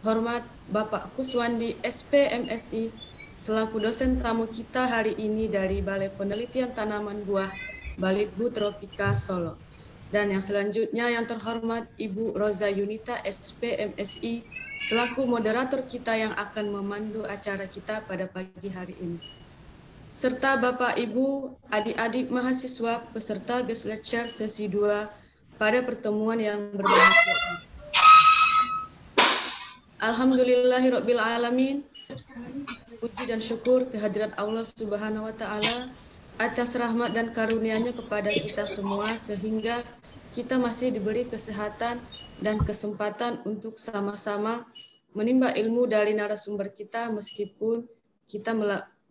Hormat Bapak Kuswandi SPMSI selaku dosen tamu kita hari ini dari Balai Penelitian Tanaman Buah Balitbu Tropika Solo. Dan yang selanjutnya yang terhormat Ibu Roza Yunita SPMSI selaku moderator kita yang akan memandu acara kita pada pagi hari ini. Serta Bapak Ibu, adik-adik mahasiswa peserta guest lecture sesi 2 pada pertemuan yang berbahagia ini. Alhamdulillahirabbil alamin. Puji dan syukur kehadirat Allah Subhanahu wa taala atas rahmat dan karunia-Nya kepada kita semua sehingga kita masih diberi kesehatan dan kesempatan untuk sama-sama menimba ilmu dari narasumber kita meskipun kita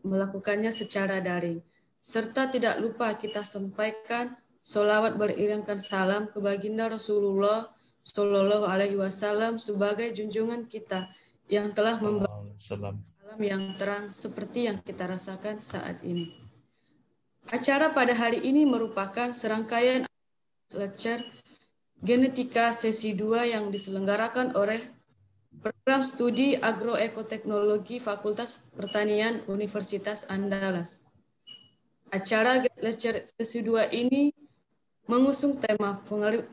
melakukannya secara daring. Serta tidak lupa kita sampaikan sholawat beriringkan salam ke baginda Rasulullah Shallallahu Alaihi Wasallam sebagai junjungan kita yang telah membawa alam yang terang seperti yang kita rasakan saat ini. Acara pada hari ini merupakan serangkaian lecture genetika sesi 2 yang diselenggarakan oleh Program Studi Agroekoteknologi Fakultas Pertanian Universitas Andalas. Acara lecture sesi 2 ini mengusung tema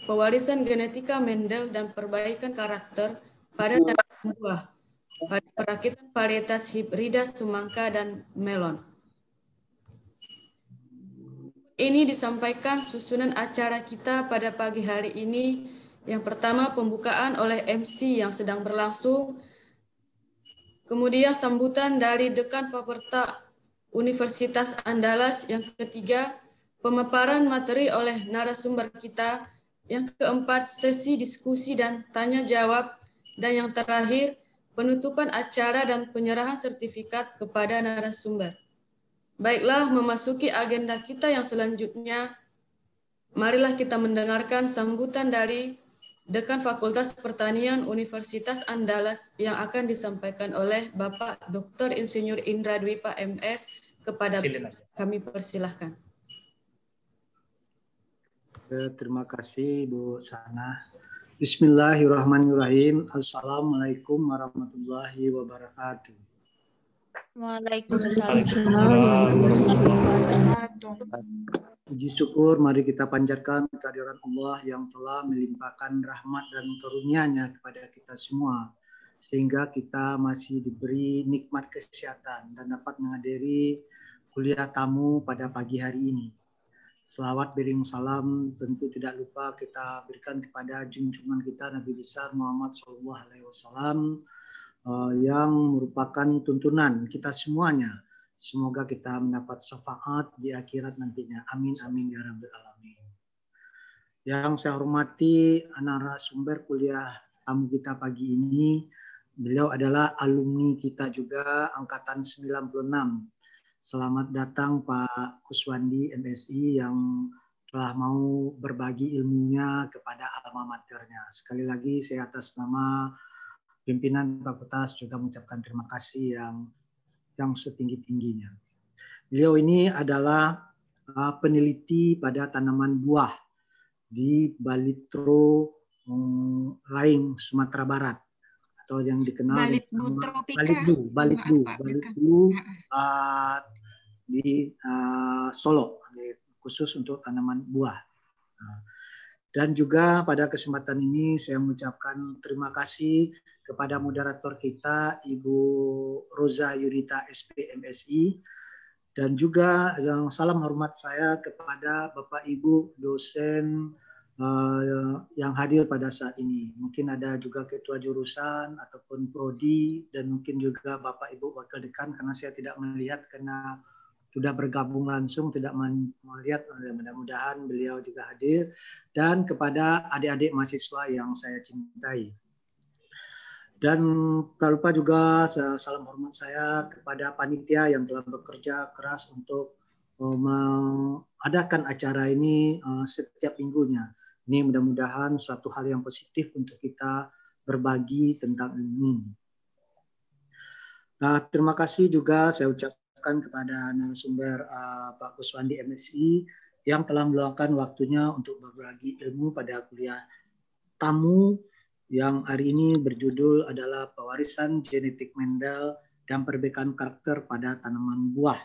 pewarisan genetika Mendel dan perbaikan karakter pada tanaman buah pada perakitan varietas hibrida semangka dan melon. Ini disampaikan susunan acara kita pada pagi hari ini. Yang pertama pembukaan oleh MC yang sedang berlangsung. Kemudian sambutan dari Dekan Fakultas Universitas Andalas. Yang ketiga pemaparan materi oleh narasumber kita. Yang keempat sesi diskusi dan tanya jawab. Dan yang terakhir penutupan acara dan penyerahan sertifikat kepada narasumber. Baiklah, memasuki agenda kita yang selanjutnya, marilah kita mendengarkan sambutan dari Dekan Fakultas Pertanian Universitas Andalas yang akan disampaikan oleh Bapak Dr. Insinyur Indra Dwipa MS. Kepada kami persilahkan. Terima kasih Bu Sana. Bismillahirrahmanirrahim. Assalamualaikum warahmatullahi wabarakatuh. Waalaikumsalam. Puji syukur mari kita panjatkan kehadiran Allah yang telah melimpahkan rahmat dan karunia-Nya kepada kita semua sehingga kita masih diberi nikmat kesehatan dan dapat menghadiri kuliah tamu pada pagi hari ini. Selawat bering salam tentu tidak lupa kita berikan kepada junjungan kita Nabi besar Muhammad SAW yang merupakan tuntunan kita semuanya. Semoga kita mendapat syafaat di akhirat nantinya. Amin amin ya rabbal alamin. Yang saya hormati narasumber kuliah tamu kita pagi ini, beliau adalah alumni kita juga angkatan 96. Selamat datang Pak Kuswandi MSI yang telah mau berbagi ilmunya kepada alma maternya. Sekali lagi saya atas nama pimpinan fakultas juga mengucapkan terima kasih yang setinggi-tingginya. Beliau ini adalah peneliti pada tanaman buah di Balitro Laing, Sumatera Barat, atau yang dikenal Balitbu di Solo, khusus untuk tanaman buah. Dan juga pada kesempatan ini saya mengucapkan terima kasih kepada moderator kita Ibu Roza Yunita SPMSI dan juga yang salam hormat saya kepada Bapak Ibu dosen yang hadir pada saat ini. Mungkin ada juga ketua jurusan ataupun prodi dan mungkin juga Bapak Ibu wakil dekan karena saya tidak melihat karena sudah bergabung langsung tidak melihat, mudah-mudahan beliau juga hadir dan kepada adik-adik mahasiswa yang saya cintai. Dan tak lupa juga salam hormat saya kepada panitia yang telah bekerja keras untuk mengadakan acara ini setiap minggunya. Ini mudah-mudahan suatu hal yang positif untuk kita berbagi tentang ini. Nah, terima kasih juga saya ucapkan kepada narasumber Pak Kuswandi MSI yang telah meluangkan waktunya untuk berbagi ilmu pada kuliah tamu yang hari ini berjudul adalah pewarisan genetik Mendel dan perbaikan karakter pada tanaman buah,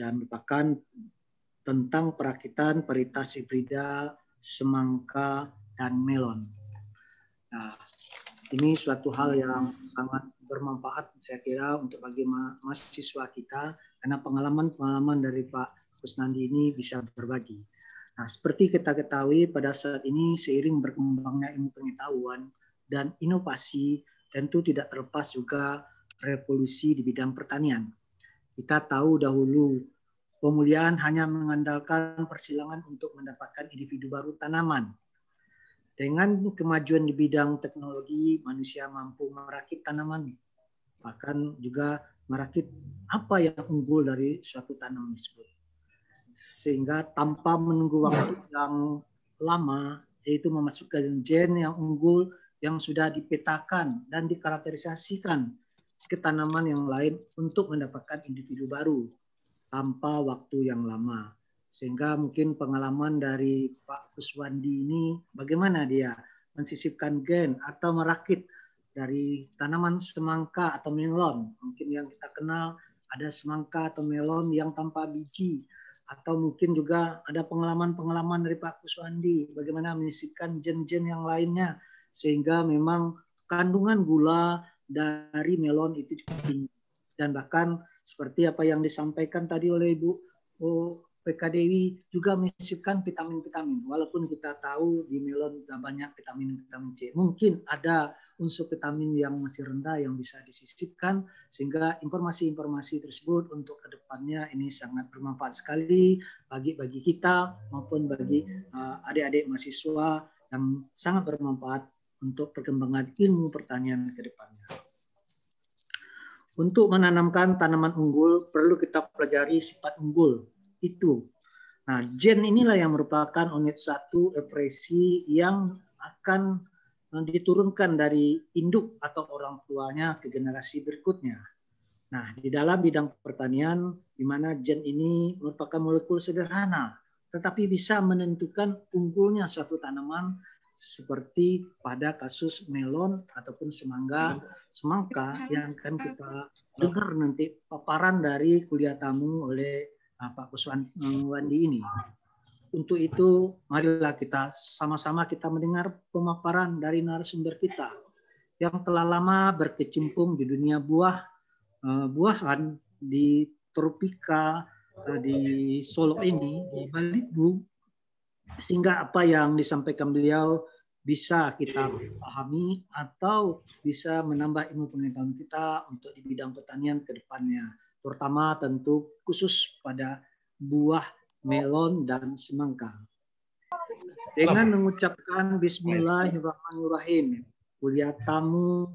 dan merupakan tentang perakitan varietas hibrida semangka dan melon. Nah, ini suatu hal yang sangat bermanfaat saya kira untuk bagi mahasiswa kita, karena pengalaman-pengalaman dari Pak Kusnandi ini bisa berbagi. Nah, seperti kita ketahui pada saat ini seiring berkembangnya ilmu pengetahuan dan inovasi, tentu tidak terlepas juga revolusi di bidang pertanian. Kita tahu dahulu pemulihan hanya mengandalkan persilangan untuk mendapatkan individu baru tanaman. Dengan kemajuan di bidang teknologi, manusia mampu merakit tanaman, bahkan juga merakit apa yang unggul dari suatu tanaman tersebut. Sehingga tanpa menunggu waktu yang lama, yaitu memasukkan gen yang unggul yang sudah dipetakan dan dikarakterisasikan ke tanaman yang lain untuk mendapatkan individu baru tanpa waktu yang lama. Sehingga mungkin pengalaman dari Pak Kuswandi ini bagaimana dia mensisipkan gen atau merakit dari tanaman semangka atau melon. Mungkin yang kita kenal ada semangka atau melon yang tanpa biji, atau mungkin juga ada pengalaman-pengalaman dari Pak Kuswandi bagaimana menyisipkan gen-gen yang lainnya sehingga memang kandungan gula dari melon itu cukup tinggi. Dan bahkan seperti apa yang disampaikan tadi oleh Ibu PK Dewi juga menyisipkan vitamin-vitamin. Walaupun kita tahu di melon tidak banyak vitamin C. Mungkin ada unsur vitamin yang masih rendah yang bisa disisipkan, sehingga informasi-informasi tersebut untuk kedepannya ini sangat bermanfaat sekali bagi kita maupun bagi adik-adik mahasiswa, yang sangat bermanfaat untuk perkembangan ilmu pertanian ke depannya. Untuk menanamkan tanaman unggul perlu kita pelajari sifat unggul itu. Nah, gen inilah yang merupakan unit satu ekspresi yang akan diturunkan dari induk atau orang tuanya ke generasi berikutnya. Nah, di dalam bidang pertanian, di mana gen ini merupakan molekul sederhana, tetapi bisa menentukan unggulnya suatu tanaman, seperti pada kasus melon ataupun semangka yang akan kita dengar nanti paparan dari kuliah tamu oleh Pak Kuswandi ini. Untuk itu, marilah kita sama-sama kita mendengar pemaparan dari narasumber kita yang telah lama berkecimpung di dunia buahan di tropika di Solo ini, di Balitbu, sehingga apa yang disampaikan beliau bisa kita pahami atau bisa menambah ilmu pengetahuan kita untuk di bidang pertanian ke depannya, terutama tentu khusus pada buah melon dan semangka. Dengan mengucapkan Bismillahirrahmanirrahim, kuliah tamu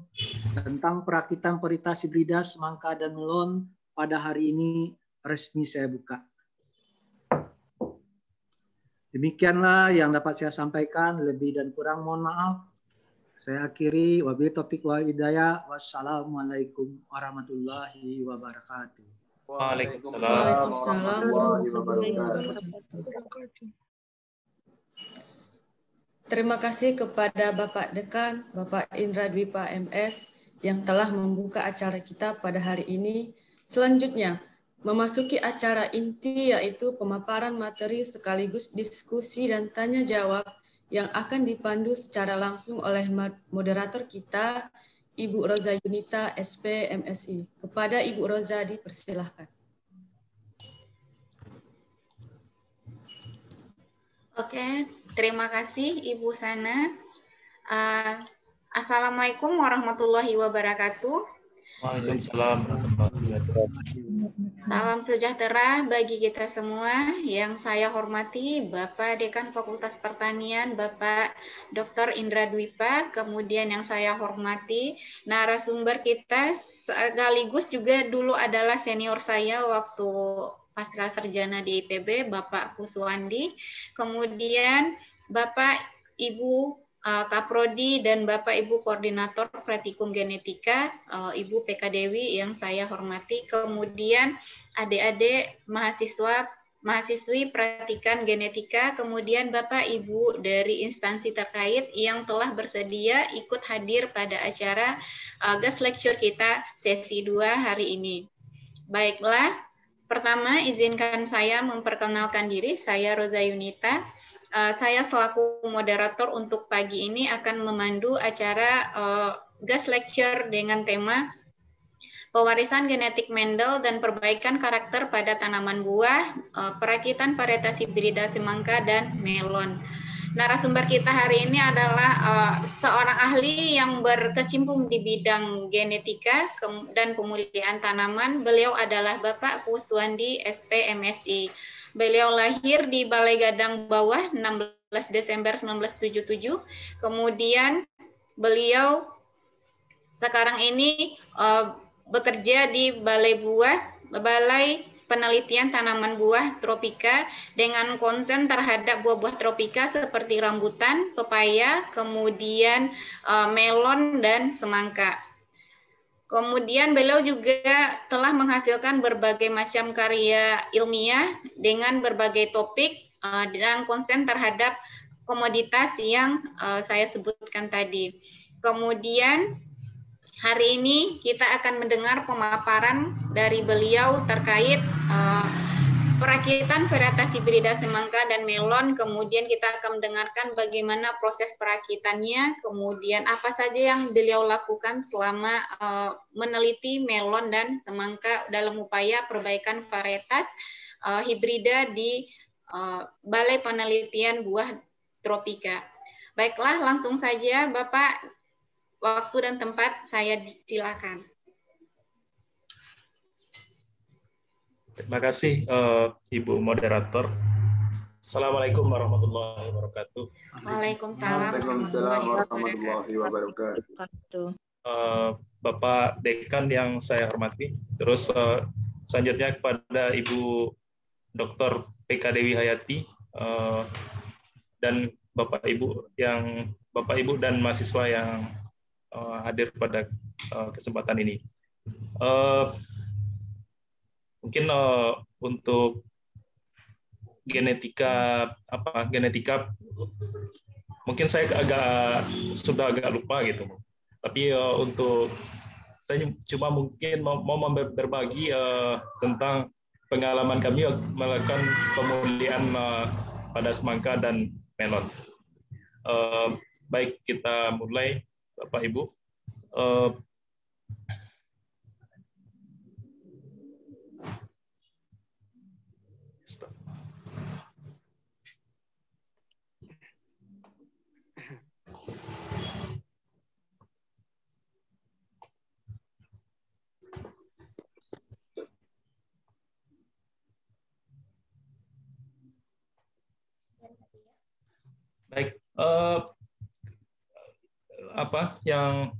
tentang perakitan varietas hibrida semangka dan melon pada hari ini resmi saya buka. Demikianlah yang dapat saya sampaikan, lebih dan kurang mohon maaf. Saya akhiri, wabillahi taufiq wal hidayah. Wassalamualaikum warahmatullahi wabarakatuh. Waalaikumsalam warahmatullahi wabarakatuh. Terima kasih kepada Bapak Dekan, Bapak Indra Dwipa MS yang telah membuka acara kita pada hari ini. Selanjutnya, memasuki acara inti yaitu pemaparan materi sekaligus diskusi dan tanya jawab yang akan dipandu secara langsung oleh moderator kita, Ibu Roza Yunita, SP, MSI. Kepada Ibu Roza dipersilahkan. Oke, terima kasih Ibu Sana. Assalamualaikum warahmatullahi wabarakatuh. Waalaikumsalam warahmatullahi wabarakatuh. Salam sejahtera bagi kita semua. Yang saya hormati Bapak Dekan Fakultas Pertanian, Bapak Dr. Indra Dwipa. Kemudian yang saya hormati narasumber kita sekaligus juga dulu adalah senior saya waktu pasca sarjana di IPB, Bapak Kuswandi. Kemudian Bapak Ibu Kaprodi dan Bapak Ibu Koordinator Praktikum Genetika, Ibu PK Dewi yang saya hormati, kemudian adik-adik mahasiswa mahasiswi praktikan genetika, kemudian Bapak Ibu dari instansi terkait yang telah bersedia ikut hadir pada acara guest lecture kita sesi 2 hari ini. Baiklah, pertama izinkan saya memperkenalkan diri, saya Roza Yunita. Saya selaku moderator untuk pagi ini akan memandu acara guest lecture dengan tema Pewarisan Genetik Mendel dan Perbaikan Karakter pada Tanaman Buah, Perakitan Varietas Hibrida Semangka dan Melon. Narasumber kita hari ini adalah seorang ahli yang berkecimpung di bidang genetika dan pemulihan tanaman. Beliau adalah Bapak Kuswandi, SP, MSI. Beliau lahir di Balai Gadang Bawah 16 Desember 1977. Kemudian beliau sekarang ini bekerja di Balai Penelitian Tanaman Buah Tropika dengan konsen terhadap buah-buah tropika seperti rambutan, pepaya, kemudian melon dan semangka. Kemudian beliau juga telah menghasilkan berbagai macam karya ilmiah dengan berbagai topik dan konsen terhadap komoditas yang saya sebutkan tadi. Kemudian hari ini kita akan mendengar pemaparan dari beliau terkait perakitan varietas hibrida semangka dan melon. Kemudian kita akan mendengarkan bagaimana proses perakitannya, kemudian apa saja yang beliau lakukan selama meneliti melon dan semangka dalam upaya perbaikan varietas hibrida di Balai Penelitian Buah Tropika. Baiklah, langsung saja Bapak. Waktu dan tempat saya silakan. Terima kasih Ibu Moderator. Assalamualaikum warahmatullahi wabarakatuh. Waalaikumsalam warahmatullahi wabarakatuh. Bapak Dekan yang saya hormati. Terus selanjutnya kepada Ibu Dr. PK Dewi Hayati dan Bapak Ibu dan mahasiswa yang hadir pada kesempatan ini. Mungkin untuk genetika mungkin saya sudah agak lupa gitu. Tapi untuk saya cuma mungkin mau berbagi tentang pengalaman kami melakukan pemulihan pada semangka dan melon. Baik, kita mulai. Bapak Ibu, baik. Apa yang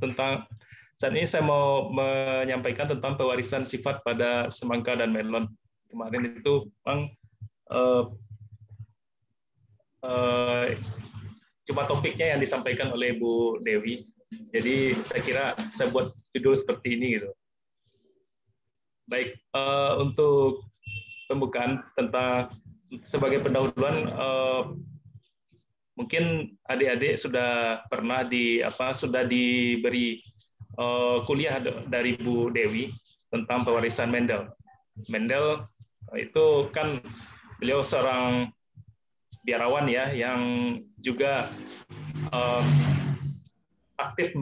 tentang saat ini saya mau menyampaikan tentang pewarisan sifat pada semangka dan melon. Kemarin itu memang cuma topiknya yang disampaikan oleh Bu Dewi. Jadi saya kira saya buat judul seperti ini gitu. Baik, untuk pembukaan tentang sebagai pendahuluan, mungkin adik-adik sudah pernah sudah diberi kuliah dari Bu Dewi tentang pewarisan Mendel. Mendel itu kan beliau seorang biarawan ya, yang juga aktif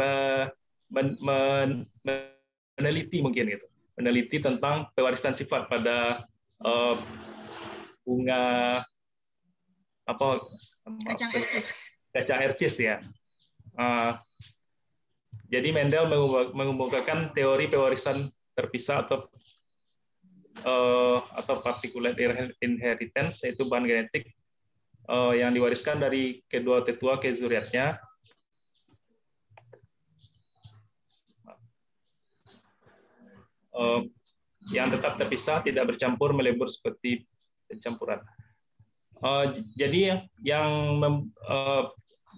meneliti mungkin gitu, meneliti tentang pewarisan sifat pada bunga kacang ercis ya. Jadi Mendel mengemukakan teori pewarisan terpisah atau particulate inheritance, yaitu bahan genetik yang diwariskan dari kedua tetua ke zuriatnya. Yang tetap terpisah, tidak bercampur melebur seperti pencampuran. Jadi yang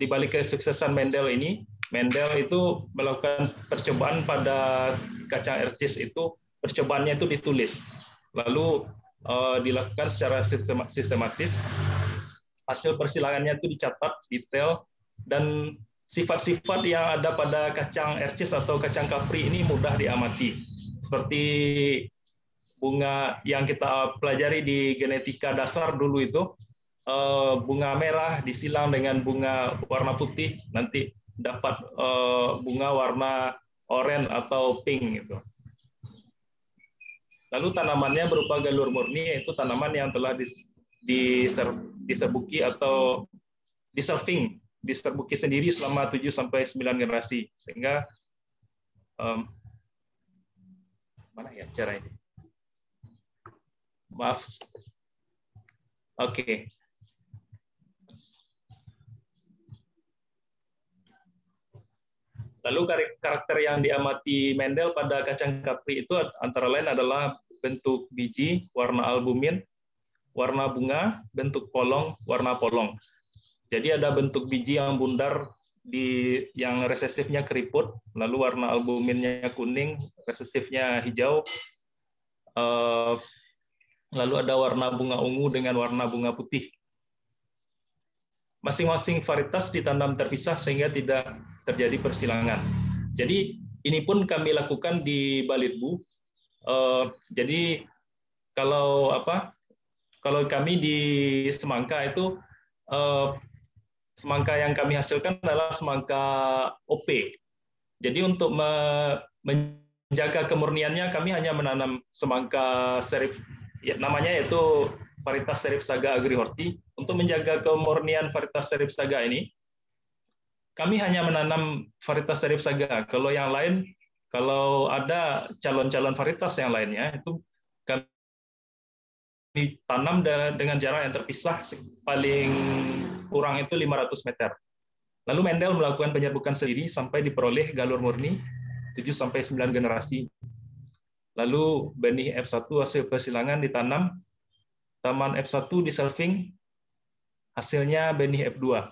di balik kesuksesan Mendel ini, Mendel itu melakukan percobaan pada kacang ercis itu, percobaannya itu ditulis. Lalu dilakukan secara sistematis. Hasil persilangannya itu dicatat detail, dan sifat-sifat yang ada pada kacang ercis atau kacang kapri ini mudah diamati. Seperti bunga yang kita pelajari di genetika dasar dulu itu, bunga merah disilang dengan bunga warna putih, nanti dapat bunga warna oranye atau pink gitu. Lalu tanamannya berupa galur murni, yaitu tanaman yang telah diserbuki atau diserbuki sendiri selama 7-9 generasi, sehingga mana ya cara ini? Maaf. Oke. Lalu karakter yang diamati Mendel pada kacang kapri itu antara lain adalah bentuk biji, warna albumin, warna bunga, bentuk polong, warna polong. Jadi ada bentuk biji yang bundar, yang resesifnya keriput, lalu warna albuminnya kuning, resesifnya hijau, lalu ada warna bunga ungu dengan warna bunga putih. Masing-masing varietas ditanam terpisah sehingga tidak terjadi persilangan. Jadi ini pun kami lakukan di Balitbu. Jadi kalau kami di semangka itu, semangka yang kami hasilkan adalah semangka OP. Jadi untuk menjaga kemurniannya, kami hanya menanam semangka serif, ya, namanya yaitu varietas serif saga agrihorti. Untuk menjaga kemurnian varietas serif saga ini, kami hanya menanam varietas serif saga. Kalau yang lain, kalau ada calon-calon varietas yang lainnya, itu kami ditanam dengan jarak yang terpisah paling kurang itu 500 meter. Lalu Mendel melakukan penyerbukan sendiri sampai diperoleh galur murni 7-9 generasi. Lalu benih F1 hasil persilangan ditanam, taman F1 diselving, hasilnya benih F2.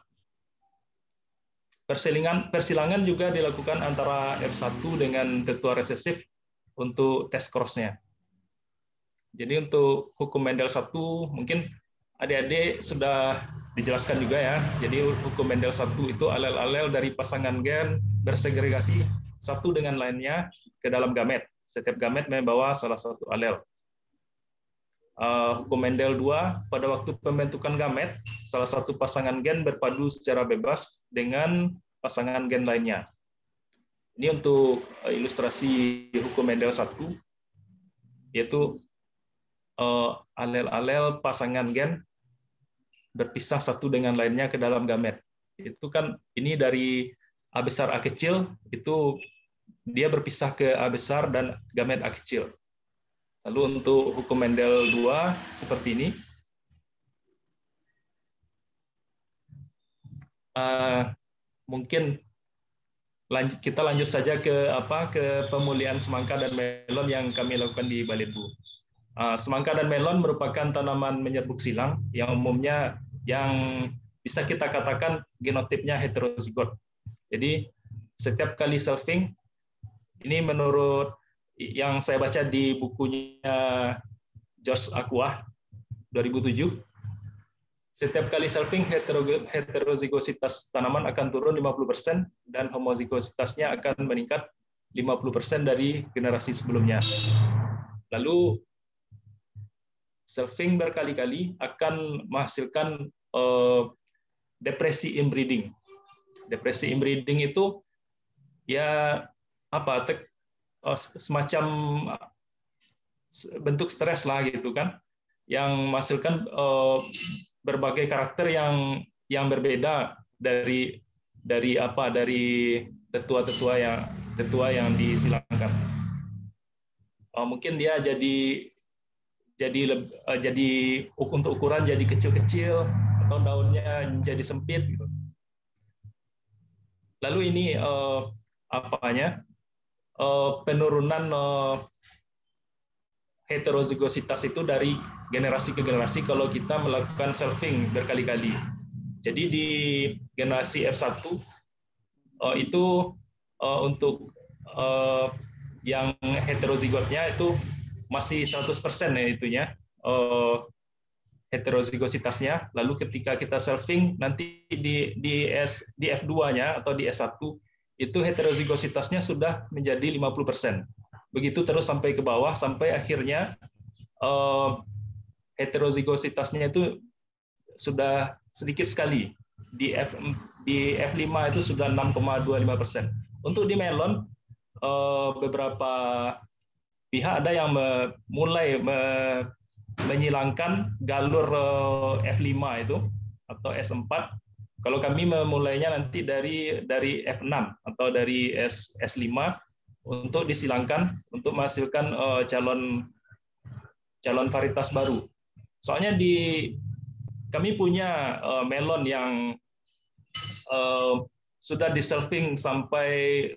Persilangan juga dilakukan antara F1 dengan tetua resesif untuk tes cross-nya. Jadi untuk hukum Mendel 1 mungkin adik-adik sudah dijelaskan juga ya. Jadi hukum Mendel 1 itu alel-alel dari pasangan gen bersegregasi satu dengan lainnya ke dalam gamet. Setiap gamet membawa salah satu alel. Hukum Mendel 2, pada waktu pembentukan gamet, salah satu pasangan gen berpadu secara bebas dengan pasangan gen lainnya. Ini untuk ilustrasi hukum Mendel 1, yaitu alel-alel pasangan gen berpisah satu dengan lainnya ke dalam gamet. Itu kan ini dari A besar A kecil, itu dia berpisah ke A besar dan gamet A kecil. Lalu untuk hukum Mendel 2 seperti ini. Mungkin kita lanjut saja ke pemulihan semangka dan melon yang kami lakukan di Balitbu. Semangka dan melon merupakan tanaman menyerbuk silang yang umumnya yang bisa kita katakan genotipnya heterozigot. Jadi setiap kali selfing, ini menurut yang saya baca di bukunya George Aquah 2007, setiap kali selfing heterozigositas tanaman akan turun 50% dan homozigositasnya akan meningkat 50% dari generasi sebelumnya. Lalu selfing berkali-kali akan menghasilkan depresi inbreeding. Depresi inbreeding itu ya semacam bentuk stres lah gitu kan, yang menghasilkan berbagai karakter yang berbeda dari tetua yang disilangkan. Mungkin dia jadi untuk ukuran jadi kecil-kecil atau daunnya jadi sempit gitu. Lalu ini penurunan heterozigositas itu dari generasi ke generasi kalau kita melakukan selfing berkali-kali. Jadi di generasi F1 itu untuk yang heterozigotnya itu masih 100% ya itunya. heterozigositasnya. Lalu ketika kita selfing nanti di F2-nya atau di S1 itu heterozigositasnya sudah menjadi 50%. Begitu terus sampai ke bawah sampai akhirnya heterozigositasnya itu sudah sedikit sekali. Di F5 itu sudah 6,25%. Untuk di melon beberapa pihak ada yang mulai menyilangkan galur F5 itu atau S4. Kalau kami memulainya nanti dari F6 atau dari S5 untuk disilangkan untuk menghasilkan calon varietas baru. Soalnya kami punya melon yang sudah diselfing sampai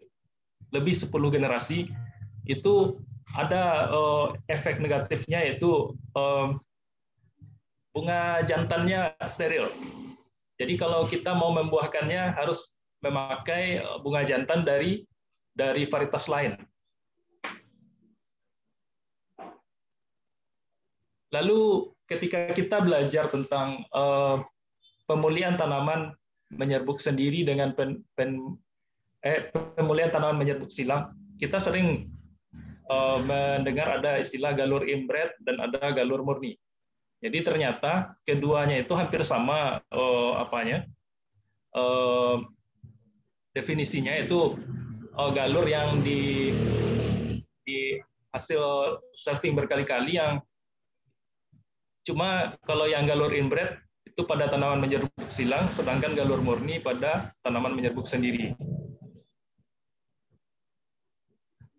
lebih 10 generasi, itu ada efek negatifnya, yaitu bunga jantannya steril. Jadi kalau kita mau membuahkannya harus memakai bunga jantan dari varietas lain. Lalu ketika kita belajar tentang pemulihan tanaman menyerbuk sendiri dengan pemulihan tanaman menyerbuk silang, kita sering mendengar ada istilah galur inbred dan ada galur murni. Jadi ternyata keduanya itu hampir sama definisinya, itu galur yang di hasil selfing berkali-kali, yang cuma kalau yang galur inbred itu pada tanaman menyerbuk silang, sedangkan galur murni pada tanaman menyerbuk sendiri.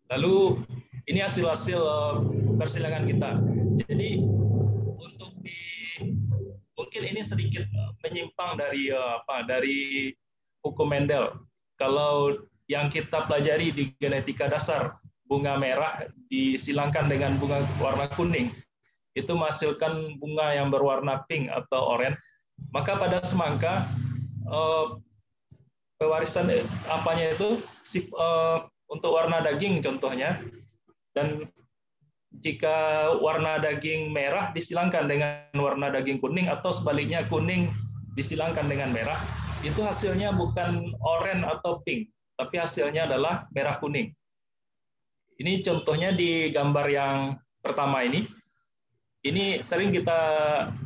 Lalu ini hasil-hasil persilangan kita. Jadi untuk mungkin ini sedikit menyimpang dari hukum Mendel. Kalau yang kita pelajari di genetika dasar, bunga merah disilangkan dengan bunga warna kuning, itu menghasilkan bunga yang berwarna pink atau oranye. Maka pada semangka pewarisan untuk warna daging contohnya, dan jika warna daging merah disilangkan dengan warna daging kuning atau sebaliknya kuning disilangkan dengan merah, itu hasilnya bukan oranye atau pink, tapi hasilnya adalah merah kuning. Ini contohnya di gambar yang pertama ini. Ini sering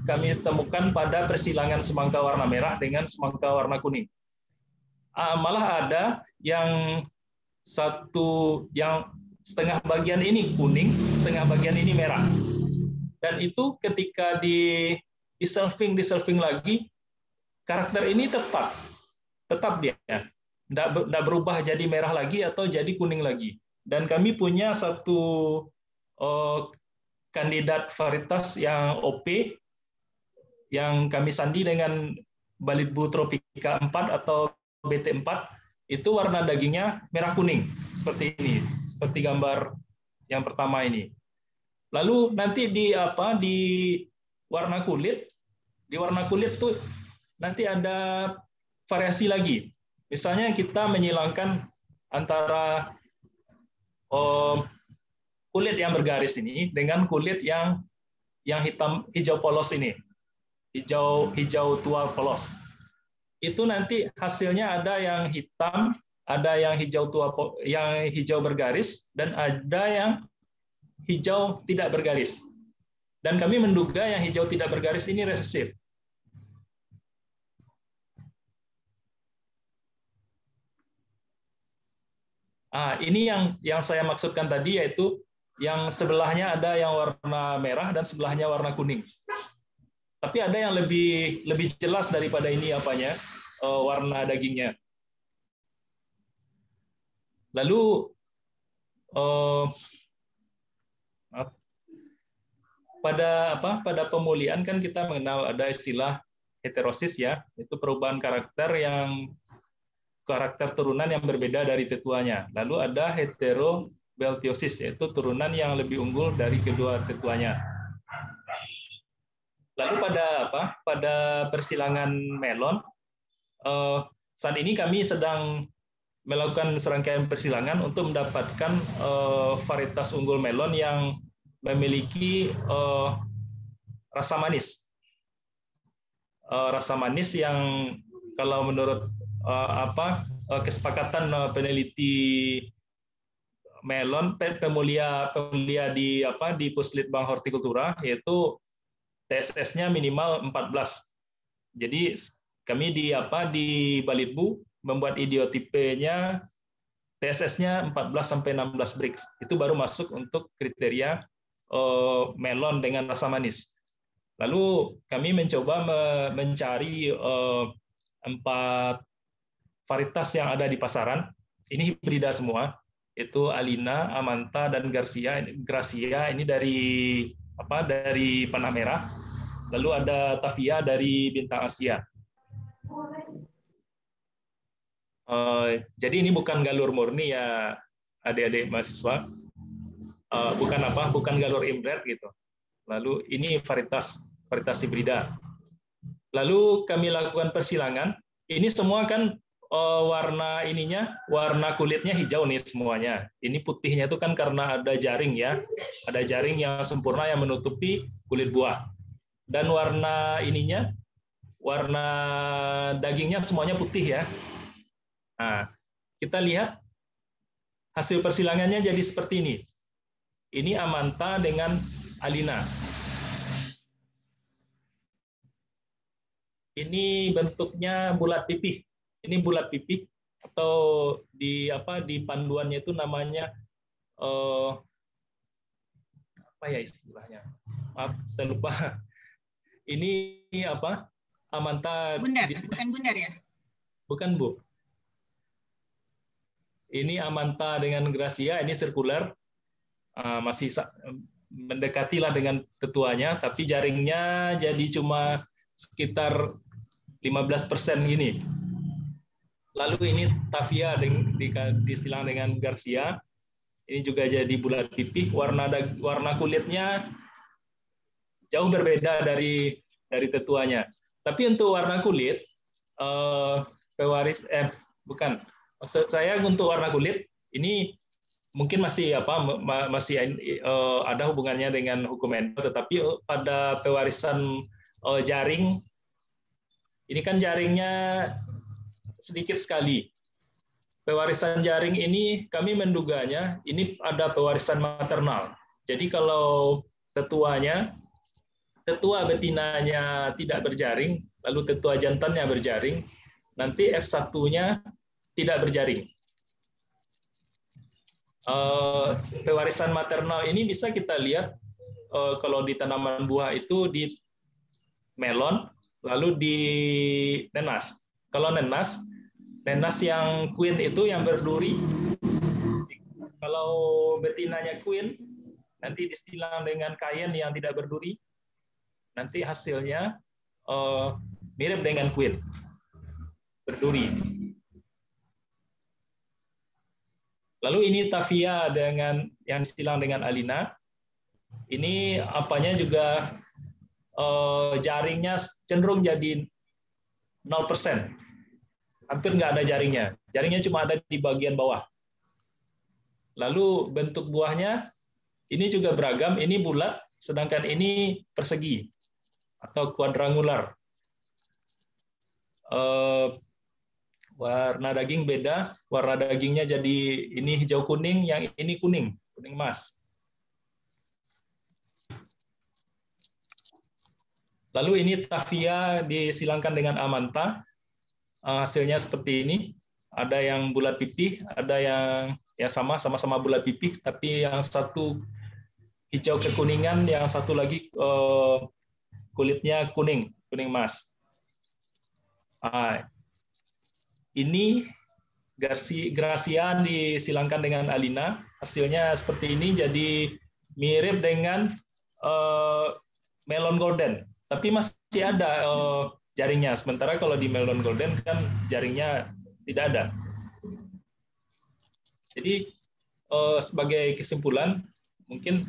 kami temukan pada persilangan semangka warna merah dengan semangka warna kuning. Malah ada yang setengah bagian ini kuning, setengah bagian ini merah. Dan itu ketika di selfing lagi, karakter ini tetap dia, tidak berubah jadi merah lagi atau jadi kuning lagi. Dan kami punya satu kandidat varietas yang OP yang kami sandi dengan Balitbu tropica 4 atau BT4, itu warna dagingnya merah kuning seperti ini, seperti gambar yang pertama ini. Lalu nanti di warna kulit tuh nanti ada variasi lagi. Misalnya kita menyilangkan antara kulit yang bergaris ini dengan kulit yang hijau polos ini, hijau tua polos. Itu nanti hasilnya ada yang hitam, ada yang hijau tua, yang hijau bergaris, dan ada yang hijau tidak bergaris. Dan kami menduga yang hijau tidak bergaris ini resesif. Ini yang saya maksudkan tadi, yaitu yang sebelahnya ada yang warna merah dan sebelahnya warna kuning. Tapi ada yang lebih jelas daripada ini warna dagingnya. Lalu pada pemulihan kan kita mengenal ada istilah heterosis, ya, itu perubahan karakter turunan yang berbeda dari tetuanya. Lalu ada heterobeltiosis, yaitu turunan yang lebih unggul dari kedua tetuanya. Lalu pada persilangan melon, saat ini kami sedang melakukan serangkaian persilangan untuk mendapatkan varietas unggul melon yang memiliki rasa manis. Rasa manis yang kalau menurut kesepakatan peneliti melon pemulia di Puslitbang Hortikultura, yaitu TSS-nya minimal 14. Jadi kami di Balitbu membuat idiotipenya TSS-nya 14 sampai 16 Brix. Itu baru masuk untuk kriteria melon dengan rasa manis. Lalu kami mencoba mencari 4 varietas yang ada di pasaran. Ini hibrida semua, itu Alina, Amanta, dan Gracia. Gracia ini dari Panah Merah. Lalu ada Tavia dari Bintang Asia. Jadi ini bukan galur murni ya adik-adik mahasiswa, bukan galur inbred gitu. Lalu ini varietas hibrida. Lalu kami lakukan persilangan. Ini semua kan warna kulitnya hijau nih semuanya. Ini putihnya itu kan karena ada jaring ya, ada jaring yang sempurna yang menutupi kulit buah. Dan warna dagingnya semuanya putih ya. Nah, kita lihat hasil persilangannya jadi seperti ini. Ini Amanta dengan Alina. Ini bentuknya bulat pipih. Ini bulat pipih atau di panduannya itu namanya apa ya istilahnya? Maaf, saya lupa. Ini Amanta bundar, bukan bundar ya? Bukan, Bu. Ini Amanta dengan Gracia, ini sirkular, masih mendekati lah dengan tetuanya, tapi jaringnya jadi cuma sekitar 15% gini. Lalu ini Tavia disilang dengan Gracia, ini juga jadi bulat pipih, warna kulitnya jauh berbeda dari tetuanya. Tapi untuk warna kulit, maksud saya untuk warna kulit ini mungkin masih ada hubungannya dengan hukum endo, tetapi pada pewarisan jaring ini kan jaringnya sedikit sekali. Pewarisan jaring ini kami menduganya ini ada pewarisan maternal. Jadi kalau tetua betinanya tidak berjaring, lalu tetua jantannya berjaring, nanti F1-nya tidak berjaring. Pewarisan maternal ini bisa kita lihat kalau di tanaman buah itu di melon, lalu di nenas. Kalau nenas yang queen itu yang berduri. Kalau betinanya queen, nanti disilang dengan kayen yang tidak berduri, nanti hasilnya mirip dengan queen, berduri. Lalu ini Tavia dengan yang disilang dengan Alina. Ini apanya juga jaringnya cenderung jadi 0%. Hampir nggak ada jaringnya. Jaringnya cuma ada di bagian bawah. Lalu bentuk buahnya ini juga beragam. Ini bulat, sedangkan ini persegi atau kuadrangular. Warna daging beda, warna dagingnya jadi ini hijau kuning, yang ini kuning emas. Lalu ini Tavia disilangkan dengan Amanta, hasilnya seperti ini. Ada yang bulat pipih, ada yang ya sama-sama bulat pipih, tapi yang satu hijau kekuningan, yang satu lagi kulitnya kuning emas. Ini Gracia disilangkan dengan Alina, hasilnya seperti ini, jadi mirip dengan melon golden, tapi masih ada jaringnya. Sementara kalau di melon golden kan jaringnya tidak ada. Jadi sebagai kesimpulan, mungkin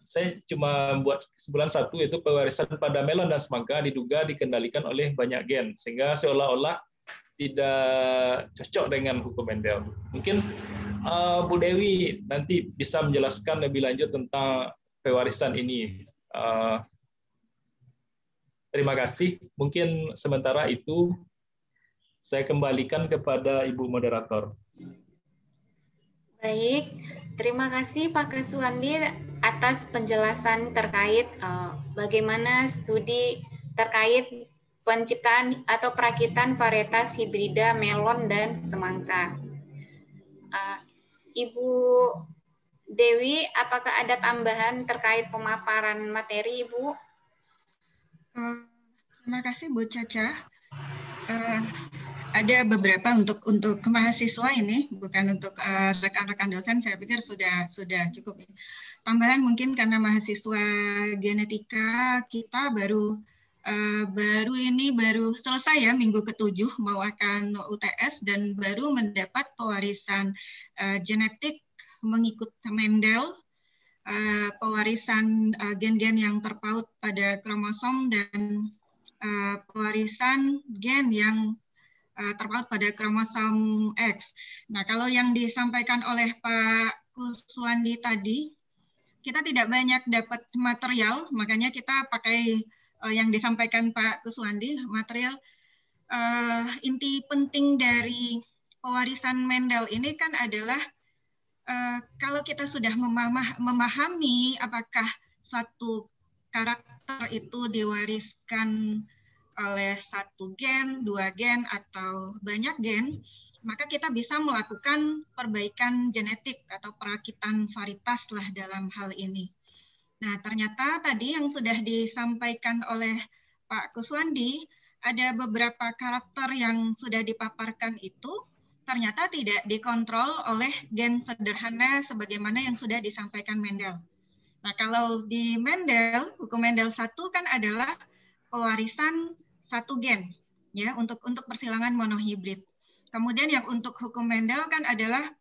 saya cuma buat kesimpulan satu, yaitu pewarisan pada melon dan semangka diduga dikendalikan oleh banyak gen, sehingga seolah-olah tidak cocok dengan hukum Mendel. Mungkin Bu Dewi nanti bisa menjelaskan lebih lanjut tentang pewarisan ini. Terima kasih. Mungkin sementara itu saya kembalikan kepada Ibu Moderator. Baik, terima kasih Pak Kuswandi atas penjelasan terkait bagaimana studi terkait penciptaan atau perakitan varietas hibrida melon dan semangka. Ibu Dewi, apakah ada tambahan terkait pemaparan materi, Ibu? Terima kasih Bu Caca. Ada beberapa untuk mahasiswa ini, bukan untuk rekan-rekan dosen. Saya pikir sudah cukup. Tambahan mungkin karena mahasiswa genetika kita baru selesai ya, minggu ke-7 mau akan UTS dan baru mendapat pewarisan genetik mengikut Mendel, pewarisan gen-gen yang terpaut pada kromosom dan pewarisan gen yang terpaut pada kromosom X. Nah, kalau yang disampaikan oleh Pak Kuswandi tadi, kita tidak banyak dapat material, makanya kita pakai yang disampaikan Pak Kuswandi, material. Inti penting dari pewarisan Mendel ini kan adalah kalau kita sudah memahami apakah suatu karakter itu diwariskan oleh satu gen, 2 gen, atau banyak gen, maka kita bisa melakukan perbaikan genetik atau perakitan varietas lah dalam hal ini. Nah, ternyata tadi yang sudah disampaikan oleh Pak Kuswandi, ada beberapa karakter yang sudah dipaparkan itu ternyata tidak dikontrol oleh gen sederhana sebagaimana yang sudah disampaikan Mendel. Nah, kalau di Mendel, hukum Mendel 1 kan adalah pewarisan satu gen ya untuk persilangan monohibrid. Kemudian yang untuk hukum Mendel kan adalah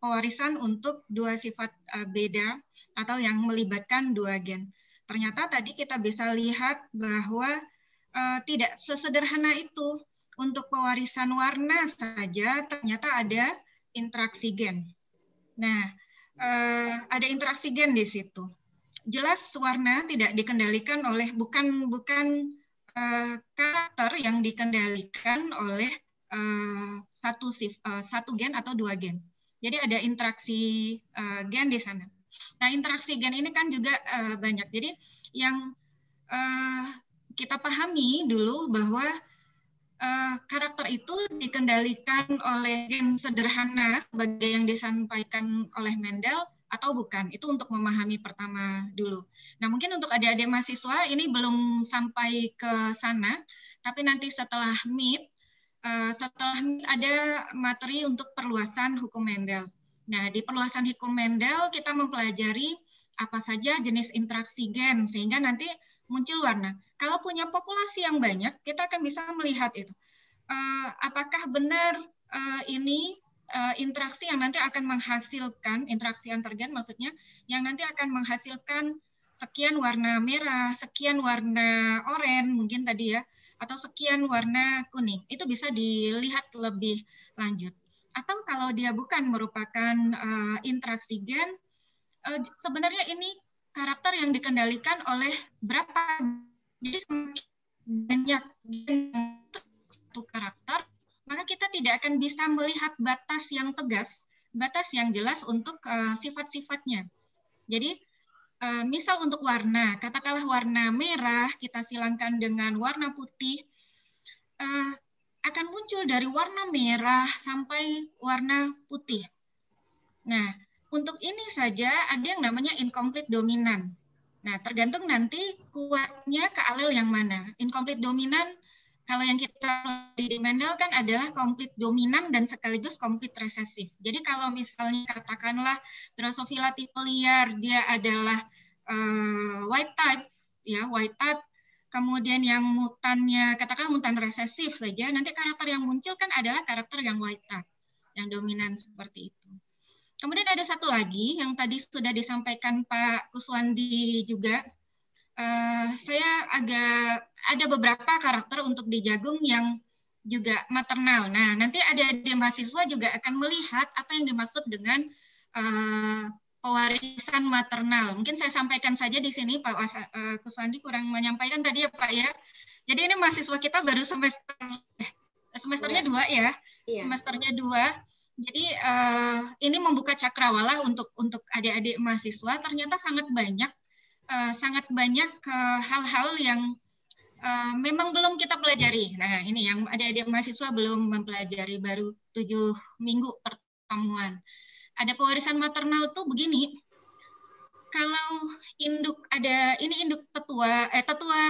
pewarisan untuk 2 sifat beda atau yang melibatkan 2 gen. Ternyata tadi kita bisa lihat bahwa tidak sesederhana itu. Untuk pewarisan warna saja ternyata ada interaksi gen. Nah, ada interaksi gen di situ. Jelas warna tidak dikendalikan oleh bukan karakter yang dikendalikan oleh satu gen atau 2 gen. Jadi ada interaksi gen di sana. Nah, interaksi gen ini kan juga banyak. Jadi yang kita pahami dulu bahwa karakter itu dikendalikan oleh gen sederhana sebagai yang disampaikan oleh Mendel atau bukan. Itu untuk memahami pertama dulu. Nah, mungkin untuk adik-adik mahasiswa ini belum sampai ke sana, tapi nanti setelah meet ada materi untuk perluasan hukum Mendel. Nah, di perluasan hukum Mendel kita mempelajari apa saja jenis interaksi gen sehingga nanti muncul warna. Kalau punya populasi yang banyak, kita akan bisa melihat itu. Apakah benar ini interaksi yang nanti akan menghasilkan, interaksi antar gen maksudnya, yang nanti akan menghasilkan sekian warna merah, sekian warna oranye mungkin tadi ya, atau sekian warna kuning. Itu bisa dilihat lebih lanjut. Atau kalau dia bukan merupakan interaksi gen, sebenarnya ini karakter yang dikendalikan oleh berapa. Jadi semakin banyak satu karakter, maka kita tidak akan bisa melihat batas yang tegas, batas yang jelas untuk sifat-sifatnya. Jadi misal untuk warna, katakanlah warna merah kita silangkan dengan warna putih, akan muncul dari warna merah sampai warna putih. Nah, untuk ini saja ada yang namanya incomplete dominan. Nah, tergantung nanti kuatnya ke alel yang mana. Incomplete dominan, kalau yang kita di Mendel kan adalah complete dominan dan sekaligus complete resesif. Jadi kalau misalnya katakanlah Drosophila tipe liar, dia adalah white type, ya white type. Kemudian yang mutannya, katakan mutan resesif saja, nanti karakter yang muncul kan adalah karakter yang white type, yang dominan seperti itu. Kemudian ada satu lagi yang tadi sudah disampaikan Pak Kuswandi juga. Saya ada beberapa karakter untuk di jagung yang juga maternal. Nah, nanti ada mahasiswa juga akan melihat apa yang dimaksud dengan pewarisan maternal. Mungkin saya sampaikan saja di sini, Pak Kuswandi kurang menyampaikan tadi ya Pak ya. Jadi ini mahasiswa kita baru semesternya 2 ya, semesternya 2. Jadi ini membuka cakrawala untuk adik-adik mahasiswa. Ternyata sangat banyak hal-hal yang memang belum kita pelajari. Nah ini yang adik-adik mahasiswa belum mempelajari, baru 7 minggu pertemuan. Ada pewarisan maternal tuh begini. Kalau induk ini induk tetua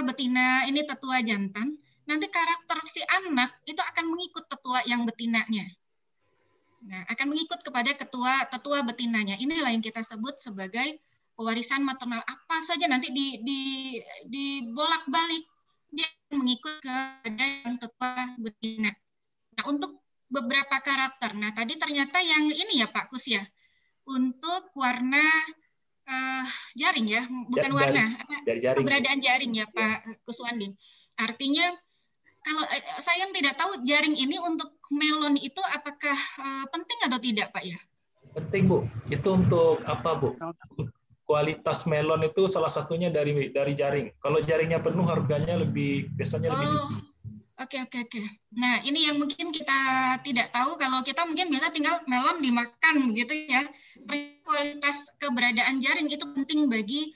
betina, ini tetua jantan, nanti karakter si anak itu akan mengikut tetua yang betinanya. Nah, akan mengikut kepada tetua betinanya. Inilah yang kita sebut sebagai pewarisan maternal. Apa saja nanti di bolak-balik dia mengikut kepada yang tetua betina. Nah, untuk beberapa karakter. Nah, tadi ternyata yang ini ya Pak Kus ya, untuk warna jaring ya, bukan warna, jaring. Keberadaan jaring ya Pak Kuswandi. Artinya kalau saya yang tidak tahu jaring ini untuk melon itu apakah penting atau tidak Pak ya? Penting Bu. Itu untuk apa Bu? Kualitas melon itu salah satunya dari jaring. Kalau jaringnya penuh harganya biasanya lebih tinggi. Oke. Nah, ini yang mungkin kita tidak tahu. Kalau kita mungkin biasa tinggal melon dimakan gitu ya. Kualitas keberadaan jaring itu penting bagi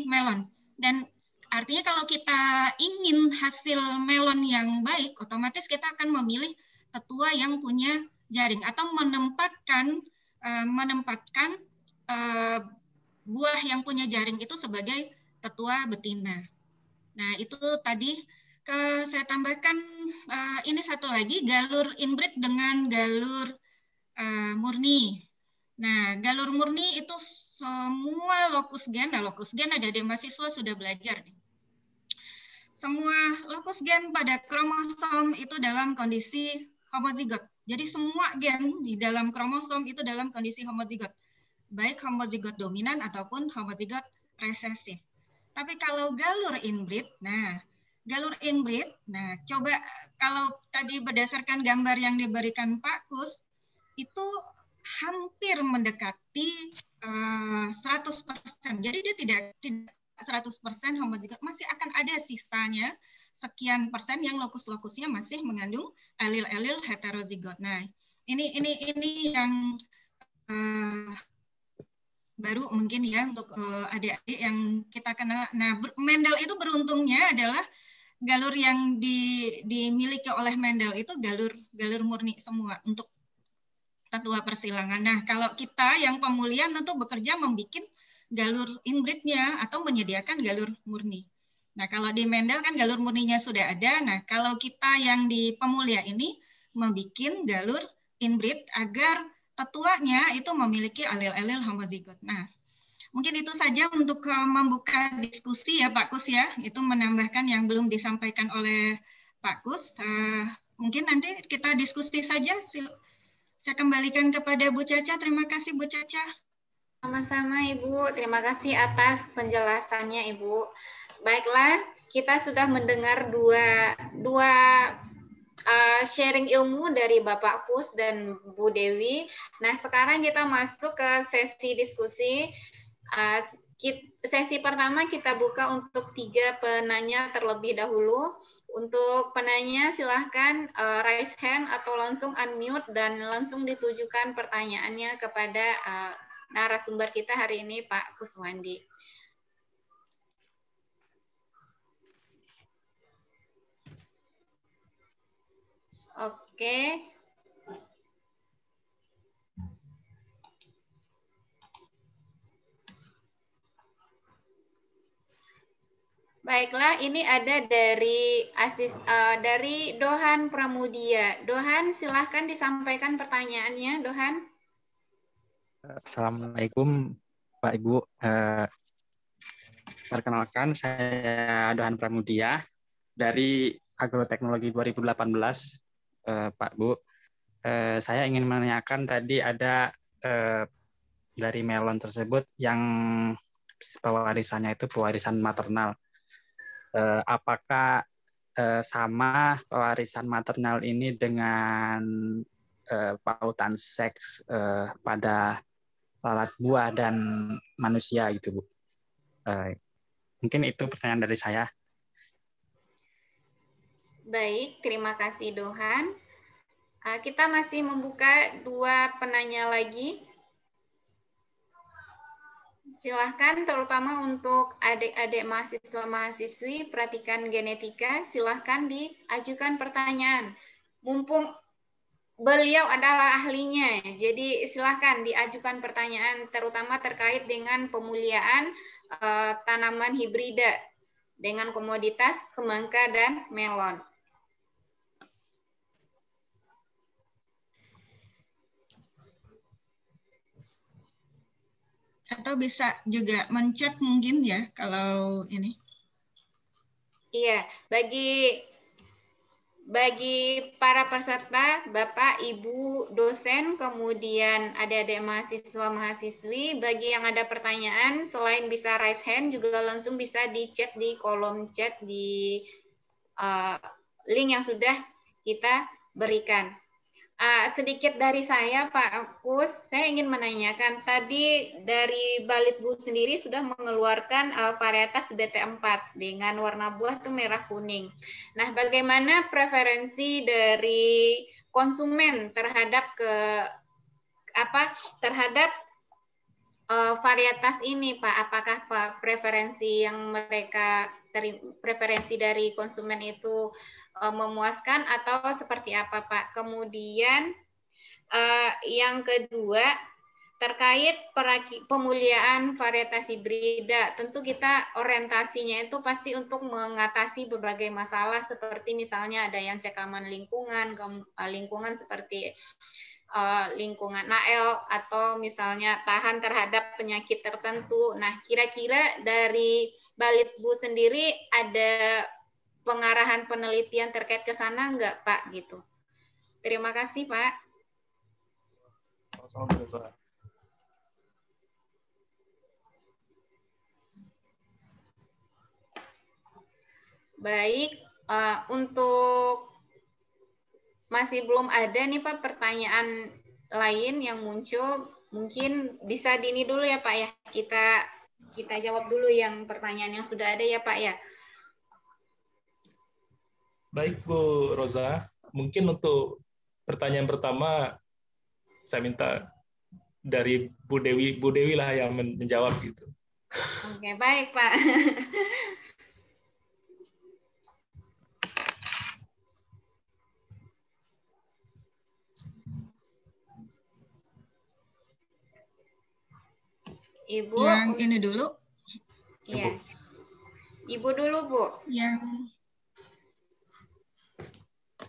melon. Dan artinya kalau kita ingin hasil melon yang baik, otomatis kita akan memilih tetua yang punya jaring atau menempatkan buah yang punya jaring itu sebagai tetua betina. Nah, itu tadi saya tambahkan ini satu lagi, galur inbreed dengan galur murni. Nah, galur murni itu semua lokus gen ada di mahasiswa sudah belajar. Semua lokus gen pada kromosom itu dalam kondisi homozigot. Jadi semua gen di dalam kromosom itu dalam kondisi homozigot. Baik homozigot dominan ataupun homozigot resesif. Tapi kalau galur inbreed, galur inbreed, coba kalau tadi berdasarkan gambar yang diberikan Pak Kus, itu hampir mendekati 100%. Jadi dia tidak 100% homozigot, masih akan ada sisanya sekian persen yang lokus-lokusnya masih mengandung alil-alil heterozigot. Nah, ini yang baru mungkin ya untuk adik-adik yang kita kenal. Nah, Mendel itu beruntungnya adalah galur yang dimiliki oleh Mendel itu galur murni semua untuk tetua persilangan. Nah, kalau kita yang pemulihan tentu bekerja membuat galur inbreed-nya atau menyediakan galur murni. Nah, kalau di Mendel kan galur murninya sudah ada. Nah, kalau kita yang di pemulia ini membuat galur inbreed agar tetuanya itu memiliki alil-alil homozigot. Nah, mungkin itu saja untuk membuka diskusi ya Pak Kus ya. Itu menambahkan yang belum disampaikan oleh Pak Kus. Mungkin nanti kita diskusi saja. Saya kembalikan kepada Bu Caca. Terima kasih Bu Caca. Sama-sama Ibu. Terima kasih atas penjelasannya Ibu. Baiklah, kita sudah mendengar dua sharing ilmu dari Bapak Kus dan Bu Dewi. Nah, sekarang kita masuk ke sesi diskusi. Sesi pertama kita buka untuk 3 penanya terlebih dahulu. Untuk penanya silahkan raise hand atau langsung unmute dan langsung ditujukan pertanyaannya kepada narasumber kita hari ini Pak Kuswandi. Oke. Baiklah, ini ada dari Dohan Pramudia. Dohan, silahkan disampaikan pertanyaannya, Dohan. Assalamualaikum, Pak Ibu. Perkenalkan, saya Dohan Pramudia dari Agroteknologi 2018. Pak Bu, saya ingin menanyakan tadi ada dari melon tersebut yang pewarisannya itu pewarisan maternal. Apakah sama pewarisan maternal ini dengan pautan seks pada lalat buah dan manusia gitu, Bu. Mungkin itu pertanyaan dari saya. Baik, terima kasih Dohan. Kita masih membuka 2 penanya lagi. Silahkan, terutama untuk adik-adik mahasiswa-mahasiswi perhatikan genetika, silahkan diajukan pertanyaan. Mumpung beliau adalah ahlinya, jadi silahkan diajukan pertanyaan terutama terkait dengan pemuliaan tanaman hibrida dengan komoditas semangka dan melon. Atau bisa juga mencet mungkin ya kalau ini. Iya, bagi para peserta, Bapak, Ibu, dosen, kemudian adik-adik mahasiswa-mahasiswi, bagi yang ada pertanyaan, selain bisa raise hand, juga langsung bisa di-chat di kolom chat di link yang sudah kita berikan. Sedikit dari saya, Pak Kus, saya ingin menanyakan, tadi dari Balitbu sendiri sudah mengeluarkan varietas BT4 dengan warna buah itu merah kuning. Nah, bagaimana preferensi dari konsumen terhadap varietas ini, Pak? Apakah preferensi yang preferensi dari konsumen itu memuaskan atau seperti apa, Pak? Kemudian yang kedua, terkait pemuliaan varietas hibrida, tentu kita orientasinya itu pasti untuk mengatasi berbagai masalah seperti misalnya ada yang cekaman lingkungan seperti lingkungan Nael atau misalnya tahan terhadap penyakit tertentu. Nah, kira-kira dari Balitbu sendiri ada pengarahan penelitian terkait ke sana enggak, Pak? Gitu. Terima kasih, Pak. Sama-sama. Baik, untuk masih belum ada nih Pak pertanyaan lain yang muncul, mungkin bisa dini dulu ya Pak ya. Kita jawab dulu yang pertanyaan yang sudah ada ya Pak ya. Baik Bu Roza, mungkin untuk pertanyaan pertama saya minta dari Bu Dewi lah yang menjawab gitu. Oke, baik Pak. Ibu. Yang ini dulu. Iya. Ibu dulu, Bu. Yang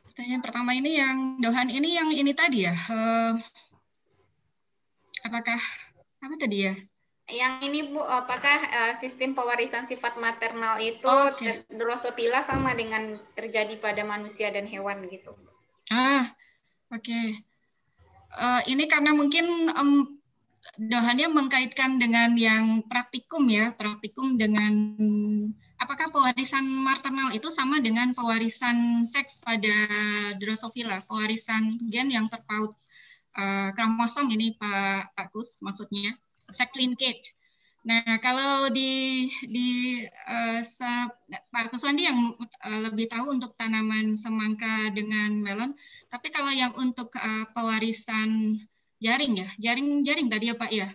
pertanyaan pertama ini yang Dohan ini yang ini tadi ya. Apakah apa tadi ya? Yang ini Bu, apakah sistem pewarisan sifat maternal itu Drosophila sama dengan terjadi pada manusia dan hewan gitu? Oke. Ini karena mungkin Dohannya mengkaitkan dengan yang praktikum ya, praktikum dengan apakah pewarisan maternal itu sama dengan pewarisan seks pada Drosophila, pewarisan gen yang terpaut kromosom ini Pak Kus maksudnya, sex linkage. Nah, kalau Pak Kuswandi yang lebih tahu untuk tanaman semangka dengan melon, tapi kalau yang untuk pewarisan jaring tadi ya Pak ya.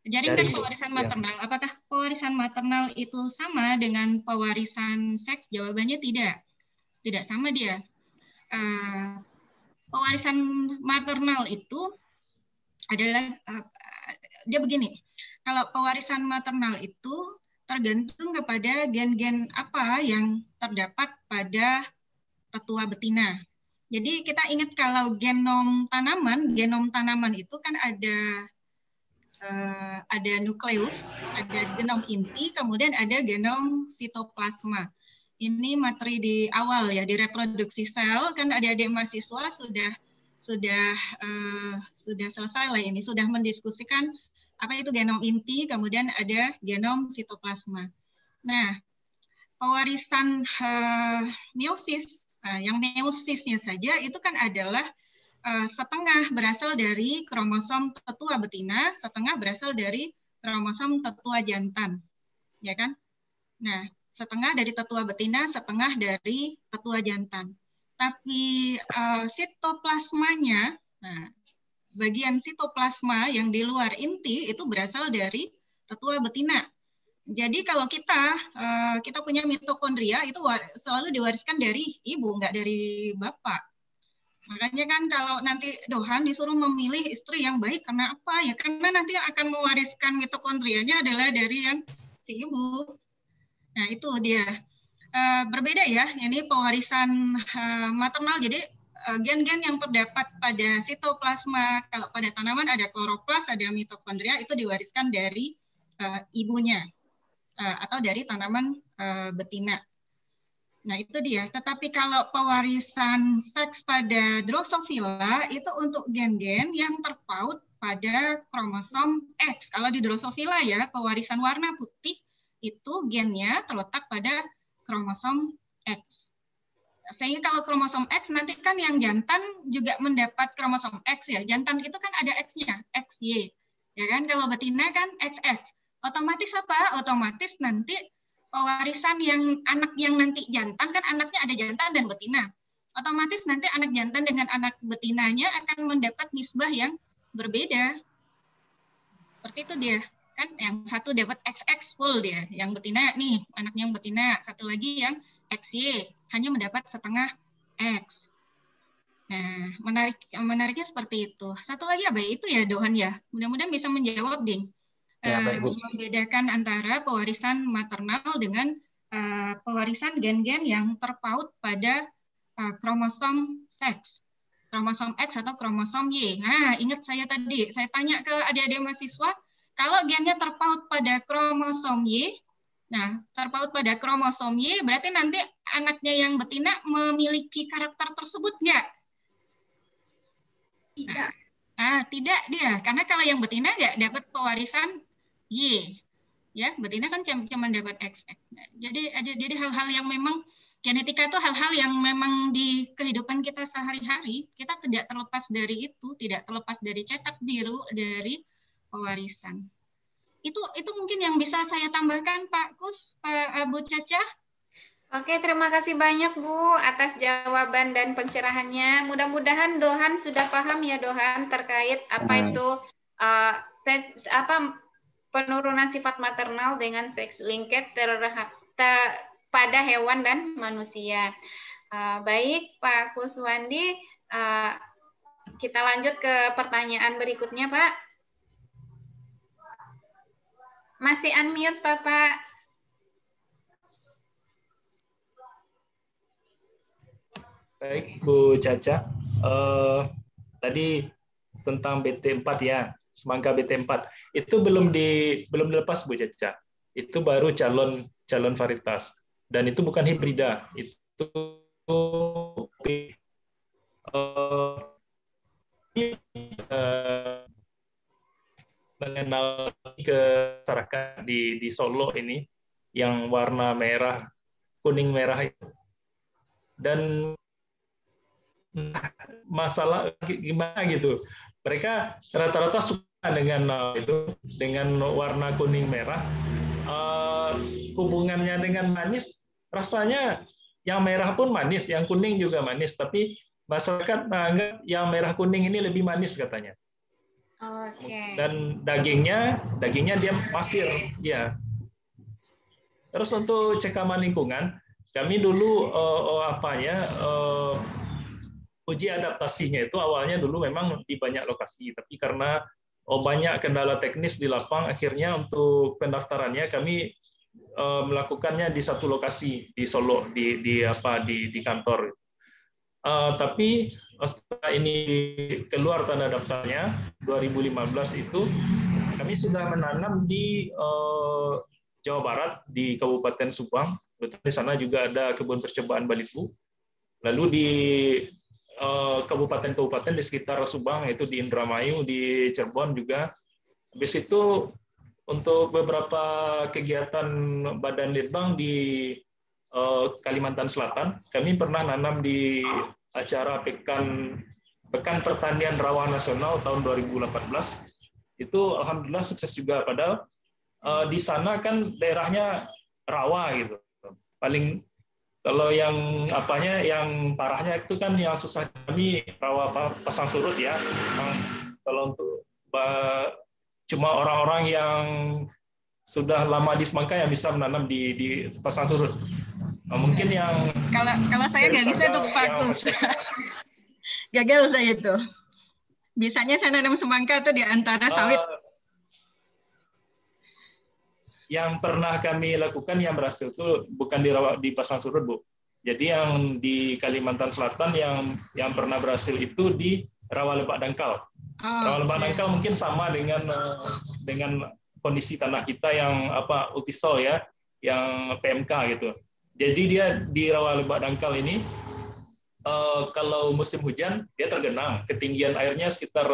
Jaring kan pewarisan maternal. Ya. Apakah pewarisan maternal itu sama dengan pewarisan seks? Jawabannya tidak. Tidak sama dia. Pewarisan maternal itu adalah dia begini. Kalau pewarisan maternal itu tergantung kepada gen-gen apa yang terdapat pada tetua betina. Jadi kita ingat kalau genom tanaman itu kan ada nukleus, ada genom inti, kemudian ada genom sitoplasma. Ini materi di awal ya, di reproduksi sel kan adik-adik mahasiswa sudah selesai lah ini, sudah mendiskusikan apa itu genom inti, kemudian ada genom sitoplasma. Nah, pewarisan meiosis, yang meosisnya saja itu kan adalah setengah berasal dari kromosom tetua betina, setengah berasal dari kromosom tetua jantan, ya kan? Nah, setengah dari tetua betina, setengah dari tetua jantan. Tapi sitoplasmanya, nah, bagian sitoplasma yang di luar inti itu berasal dari tetua betina. Jadi kalau kita punya mitokondria itu selalu diwariskan dari ibu, nggak dari bapak. Makanya kan kalau nanti Dohan disuruh memilih istri yang baik, karena apa? Ya karena nanti yang akan mewariskan mitokondrianya adalah dari yang si ibu. Nah itu dia. Berbeda ya, ini pewarisan maternal. Jadi gen-gen yang terdapat pada sitoplasma, kalau pada tanaman ada kloroplas, ada mitokondria, itu diwariskan dari ibunya atau dari tanaman betina. Nah, itu dia. Tetapi kalau pewarisan seks pada Drosophila itu untuk gen-gen yang terpaut pada kromosom X. Kalau di Drosophila ya, pewarisan warna putih itu gennya terletak pada kromosom X. Sehingga kalau kromosom X nanti kan yang jantan juga mendapat kromosom X ya. Jantan itu kan ada X-nya, XY. Ya kan, kalau betina kan XX. Otomatis apa? Otomatis nanti pewarisan yang anak yang nanti jantan, kan anaknya ada jantan dan betina. Otomatis nanti anak jantan dengan anak betinanya akan mendapat nisbah yang berbeda. Seperti itu dia. Kan yang satu dapat XX full dia, yang betina nih, anaknya yang betina. Satu lagi yang XY, hanya mendapat setengah X. Nah, menariknya seperti itu. Satu lagi apa itu ya, Dohan ya? Mudah-mudahan bisa menjawab, Ding. Ya, baik, Bu. Membedakan antara pewarisan maternal dengan pewarisan gen-gen yang terpaut pada kromosom seks, kromosom X atau kromosom Y. Nah, ingat saya tadi, saya tanya ke adik-adik mahasiswa, kalau gennya terpaut pada kromosom Y, nah, terpaut pada kromosom Y, berarti nanti anaknya yang betina memiliki karakter tersebut nggak? Tidak. Nah, tidak dia, karena kalau yang betina nggak dapat pewarisan Y, ya betina kan cuma dapat XX. Jadi hal-hal yang memang genetika itu hal-hal yang memang di kehidupan kita sehari-hari kita tidak terlepas dari itu, tidak terlepas dari cetak biru dari pewarisan. Itu mungkin yang bisa saya tambahkan, Pak Kus, Pak Bu Caca. Oke, terima kasih banyak Bu atas jawaban dan pencerahannya. Mudah-mudahan Dohan sudah paham ya Dohan terkait apa itu penurunan sifat maternal dengan seks linked pada hewan dan manusia. Baik, Pak Kuswandi, kita lanjut ke pertanyaan berikutnya, Pak. Masih unmute, Bapak. Baik, Bu Caca. Tadi tentang BT4 ya. Semangka BT4 itu belum dilepas Bu Caca. Itu baru calon varietas dan itu bukan hibrida, itu mengenal ke masyarakat di Solo ini yang warna merah, kuning merah itu. Dan masalah gimana gitu, mereka rata-rata suka dengan itu, dengan warna kuning merah. Hubungannya dengan manis, rasanya yang merah pun manis, yang kuning juga manis, tapi masyarakat menganggap yang merah kuning ini lebih manis katanya. Okay. Dan dagingnya dia pasir, ya. Terus untuk cekaman lingkungan, kami dulu uji adaptasinya itu awalnya dulu memang di banyak lokasi, tapi karena banyak kendala teknis di lapang, akhirnya untuk pendaftarannya kami melakukannya di satu lokasi di Solo, di kantor. Tapi setelah ini keluar tanda daftarnya 2015 itu kami sudah menanam di Jawa Barat di Kabupaten Subang. Di sana juga ada kebun percobaan balibu. Lalu di kabupaten-kabupaten di sekitar Subang, yaitu di Indramayu, di Cirebon juga. Habis itu untuk beberapa kegiatan Badan Litbang di Kalimantan Selatan, kami pernah nanam di acara Pekan Pekan Pertanian Rawa Nasional tahun 2018 itu alhamdulillah sukses juga, padahal di sana kan daerahnya rawa gitu. Paling kalau yang yang parahnya itu kan yang susah kami rawa pasang surut ya. Kalau untuk cuma orang-orang yang sudah lama di Semangka yang bisa menanam di pasang surut. Mungkin yang kalau saya nggak bisa tuh Pak Kus. Gagal saya itu. Bisanya saya nanam semangka tuh di antara sawit. Yang pernah kami lakukan yang berhasil itu bukan di pasang surut, Bu. Jadi yang di Kalimantan Selatan yang pernah berhasil itu di rawa lebak dangkal. Rawa lebak dangkal mungkin sama dengan kondisi tanah kita yang ultisol ya, yang PMK gitu. Jadi dia di rawa lebak dangkal ini kalau musim hujan dia tergenang, ketinggian airnya sekitar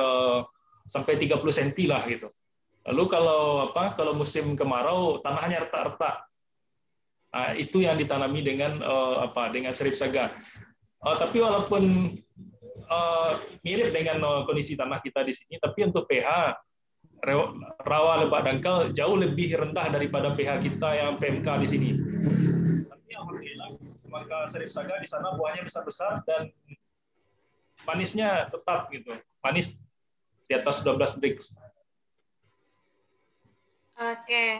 sampai 30 cm lah gitu. Lalu kalau musim kemarau tanahnya retak-retak. Nah, itu yang ditanami dengan serip saga. Tapi walaupun mirip dengan kondisi tanah kita di sini, tapi untuk pH rawa lebak dangkal jauh lebih rendah daripada pH kita yang PMK di sini. Tapi alhamdulillah semangka serip saga di sana buahnya besar-besar dan manisnya tetap gitu, manis di atas 12 Brix. Oke,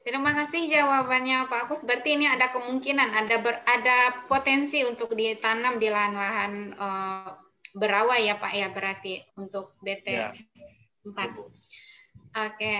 terima kasih jawabannya Pak Kus. Berarti ini ada kemungkinan, ada potensi untuk ditanam di lahan-lahan berawa ya Pak ya, berarti untuk BT4. Oke,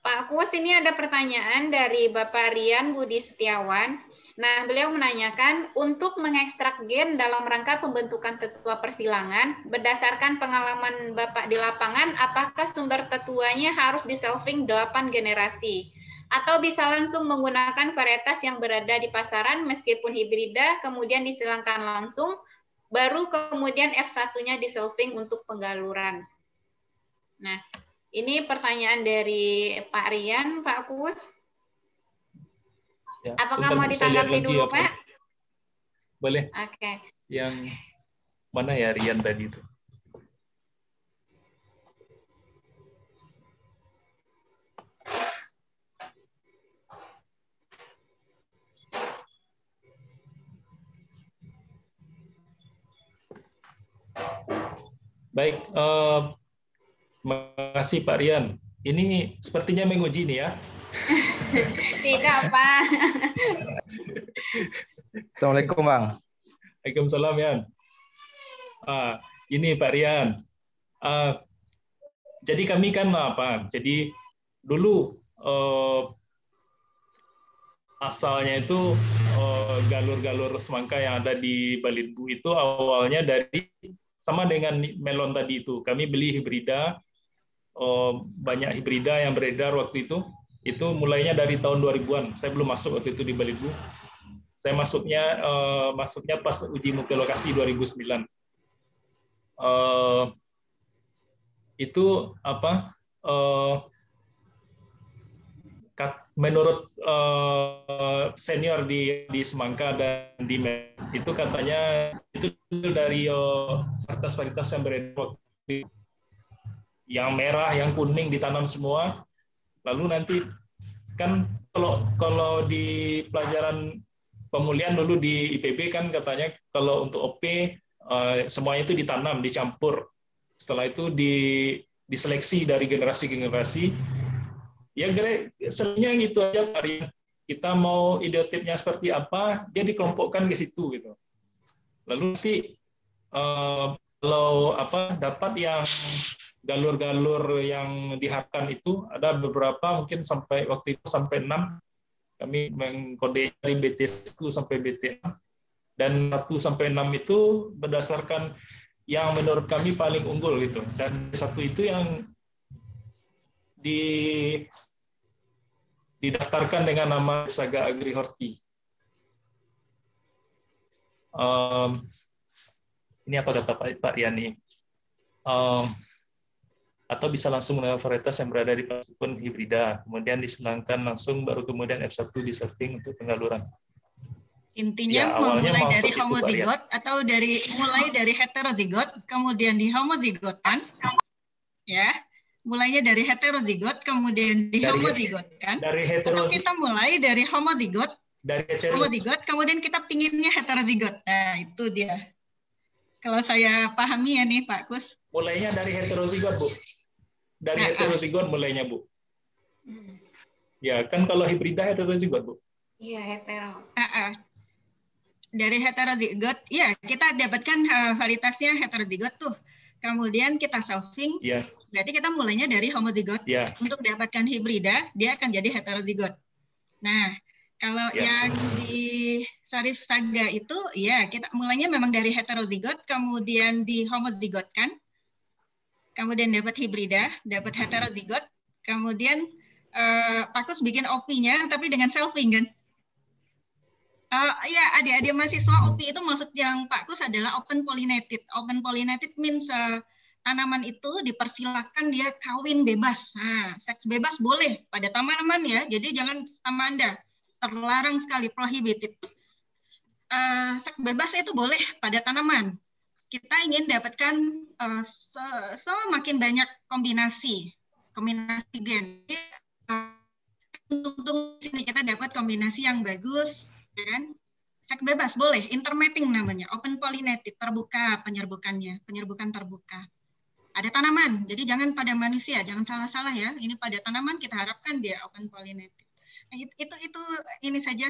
Pak Kus, ini ada pertanyaan dari Bapak Rian Budi Setiawan. Nah, beliau menanyakan, untuk mengekstrak gen dalam rangka pembentukan tetua persilangan, berdasarkan pengalaman Bapak di lapangan, apakah sumber tetuanya harus diselving 8 generasi? Atau bisa langsung menggunakan varietas yang berada di pasaran meskipun hibrida, kemudian disilangkan langsung, baru kemudian F1-nya diselving untuk penggaluran? Nah, ini pertanyaan dari Pak Rian, Pak Kus. Ya, apakah mau ditanggapi dulu, Pak? Boleh. Oke. Yang mana ya Rian tadi itu? Baik, terima kasih Pak Rian. Ini sepertinya menguji nih ya. Tidak, Pak. Assalamualaikum, Bang. Waalaikumsalam, Yan. Ini Pak Rian. Jadi kami kan Jadi dulu asalnya itu galur-galur semangka yang ada di Balitbu itu awalnya dari sama dengan melon tadi itu. Kami beli hibrida, banyak hibrida yang beredar waktu itu. Itu mulainya dari tahun 2000-an. Saya belum masuk waktu itu di Balitbu. Saya masuknya pas uji multilokasi 2009. Itu menurut senior di Semangka dan di itu katanya itu dari varietas-varietas yang beredar yang merah, yang kuning ditanam semua. Lalu nanti kan kalau di pelajaran pemulihan dulu di IPB kan katanya kalau untuk OP semuanya itu ditanam, dicampur. Setelah itu diseleksi dari generasi ke generasi. Ya sebenarnya gitu aja Pak Rian. Kita mau ideotipnya seperti apa, dia dikelompokkan ke situ gitu. Lalu nanti kalau dapat yang galur-galur yang diharapkan itu ada beberapa mungkin sampai waktu itu sampai 6. Kami mengkode dari BT1 sampai BT6 dan 1 sampai 6 itu berdasarkan yang menurut kami paling unggul gitu. Dan satu itu yang didaftarkan dengan nama Saga Agrihorti. Ini apa kata Pak Rian nih? Atau bisa langsung menggunakan varietas yang berada di pasukan hibrida, kemudian disilangkan langsung, baru kemudian F1 diserting untuk pengaluran. Intinya Ya, awalnya memulai mau dari seperti itu, Pak Rian. homozigot atau mulai dari heterozigot, kemudian dihomozigotkan, ya. Mulainya dari heterozigot, kemudian dihomozigotkan, Dari atau kita mulai dari homozigot, kemudian kita pinginnya heterozigot. Nah, itu dia. Kalau saya pahami ya nih, Pak Kus. Mulainya dari heterozigot, Bu. Dari heterozigot mulainya, Bu. Ya, kan kalau hibrida heterozigot, Bu. Iya, hetero. Dari heterozigot, ya kita dapatkan varietasnya heterozigot tuh. Kemudian kita solving, berarti kita mulainya dari homozigot. Untuk dapatkan hibrida, dia akan jadi heterozigot. Nah, kalau yang di Sarif Saga itu, ya kita mulainya memang dari heterozigot, kemudian dihomozigotkan, kemudian dapat hibrida, dapat heterozigot, kemudian Pak Kus bikin OP-nya, tapi dengan solving kan? Ya, adik-adik mahasiswa OP itu maksud yang Pak Kus adalah open pollinated. Open pollinated means tanaman itu dipersilakan dia kawin bebas. Nah, seks bebas boleh pada tanaman ya. Jadi jangan sama Anda. Terlarang sekali, prohibited. Seks bebas itu boleh pada tanaman. Kita ingin dapatkan semakin banyak kombinasi gen. Untung sini kita dapat kombinasi yang bagus. Dan seks bebas boleh, intermating namanya, open pollinated, terbuka penyerbukan terbuka. Ada tanaman, jadi jangan pada manusia, jangan salah-salah ya. Ini pada tanaman kita harapkan dia open pollinated. Nah, itu ini saja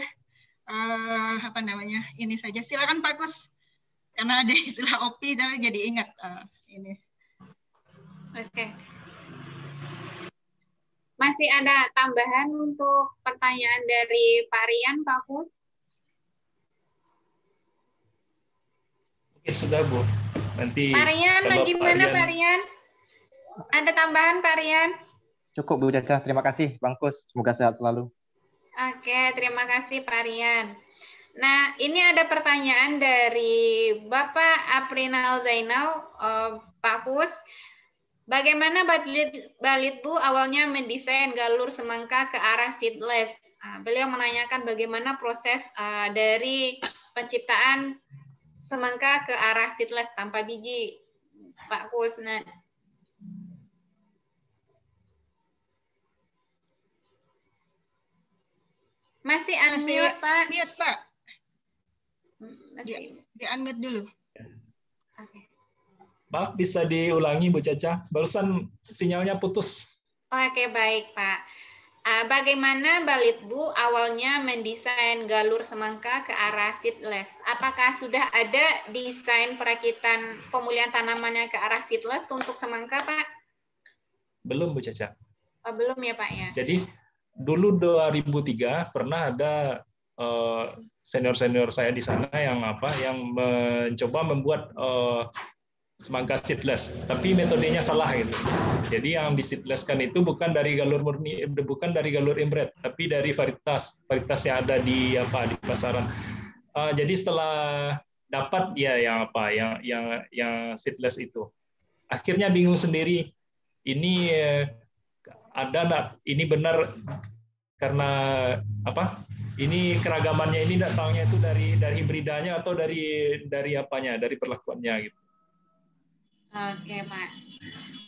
ini saja. Silakan Pak Kus, karena ada istilah OP, saya jadi ingat ini. Oke. Masih ada tambahan untuk pertanyaan dari Pak Rian, Pak Kus? Oke, sudah, Bu. Nanti Pak Rian, bagaimana Pak Rian? Ada tambahan Pak Rian? Cukup Bu Caca, terima kasih Bang Kus. Semoga sehat selalu. Oke, terima kasih Pak Rian. Nah, ini ada pertanyaan dari Bapak Aprinal Zainal, Pak Kus. Bagaimana Balitbu awalnya mendesain galur semangka ke arah seedless? Beliau menanyakan bagaimana proses dari penciptaan semangka ke arah seedless tanpa biji, Pak Kus. Nah, masih unmute, Pak? Mute, Pak. Di-unmute dulu. Oke. Maaf, bisa diulangi Bu Caca? Barusan sinyalnya putus. Oke, baik Pak. Bagaimana Balitbu awalnya mendesain galur semangka ke arah seedless? Apakah sudah ada desain perakitan pemulihan tanamannya ke arah seedless untuk semangka, Pak? Belum, Bu Caca. Oh, belum ya, Pak ya? Jadi dulu 2003 pernah ada senior-senior saya di sana yang mencoba membuat semangka seedless, tapi metodenya salah gitu. Jadi yang di seedless-kan itu bukan dari galur murni, bukan dari galur inbred, tapi dari varietas yang ada di pasaran. Jadi setelah dapat yang seedless itu, akhirnya bingung sendiri. Ini ini benar karena apa? Ini keragamannya ini datangnya itu dari hibridanya atau dari perlakuannya gitu. Oke, Pak.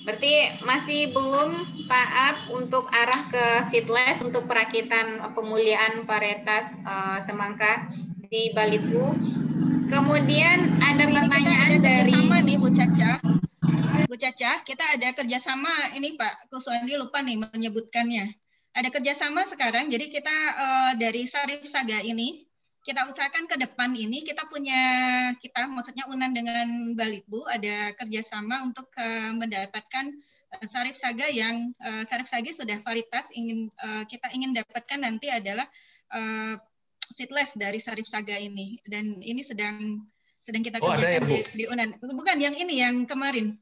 Berarti masih belum Pak Ap untuk arah ke seedless untuk perakitan pemulihan varietas semangka di Balitbu. Kemudian ada pertanyaan dari nih Bu Caca. Bu Caca, kita ada kerjasama ini Pak Kuswandi lupa nih menyebutkannya. Ada kerjasama sekarang, jadi kita dari Sarif Saga ini kita usahakan ke depan ini maksudnya UNAN dengan Balitbu ada kerjasama untuk mendapatkan Sarif Saga yang Sarif Saga sudah varietas kita ingin dapatkan nanti adalah seedless dari Sarif Saga ini, dan ini sedang kita kerjakan di UNAN. Bukan yang ini, yang kemarin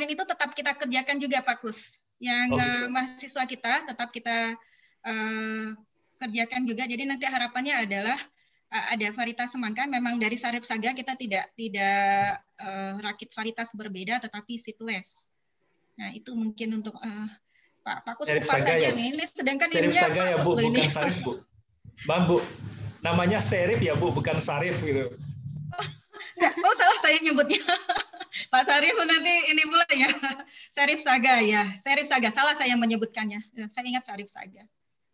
itu tetap kita kerjakan juga Pak Kus, yang mahasiswa kita tetap kita kerjakan juga. Jadi nanti harapannya adalah ada varietas semangka memang dari Sarif Saga, kita tidak rakit varietas berbeda tetapi seedless. Nah, itu mungkin untuk Pak Kus lupa saja nih. Ini sedangkan Sarif ininya Saga ya Bu, bukan Sarif Bu. Bang Bu, namanya Serif ya Bu, bukan Sarif gitu. Oh salah saya nyebutnya. Pak Sarif nanti ini pula ya. Sarif Saga ya. Sarif Saga, salah saya menyebutkannya. Saya ingat Sarif Saga.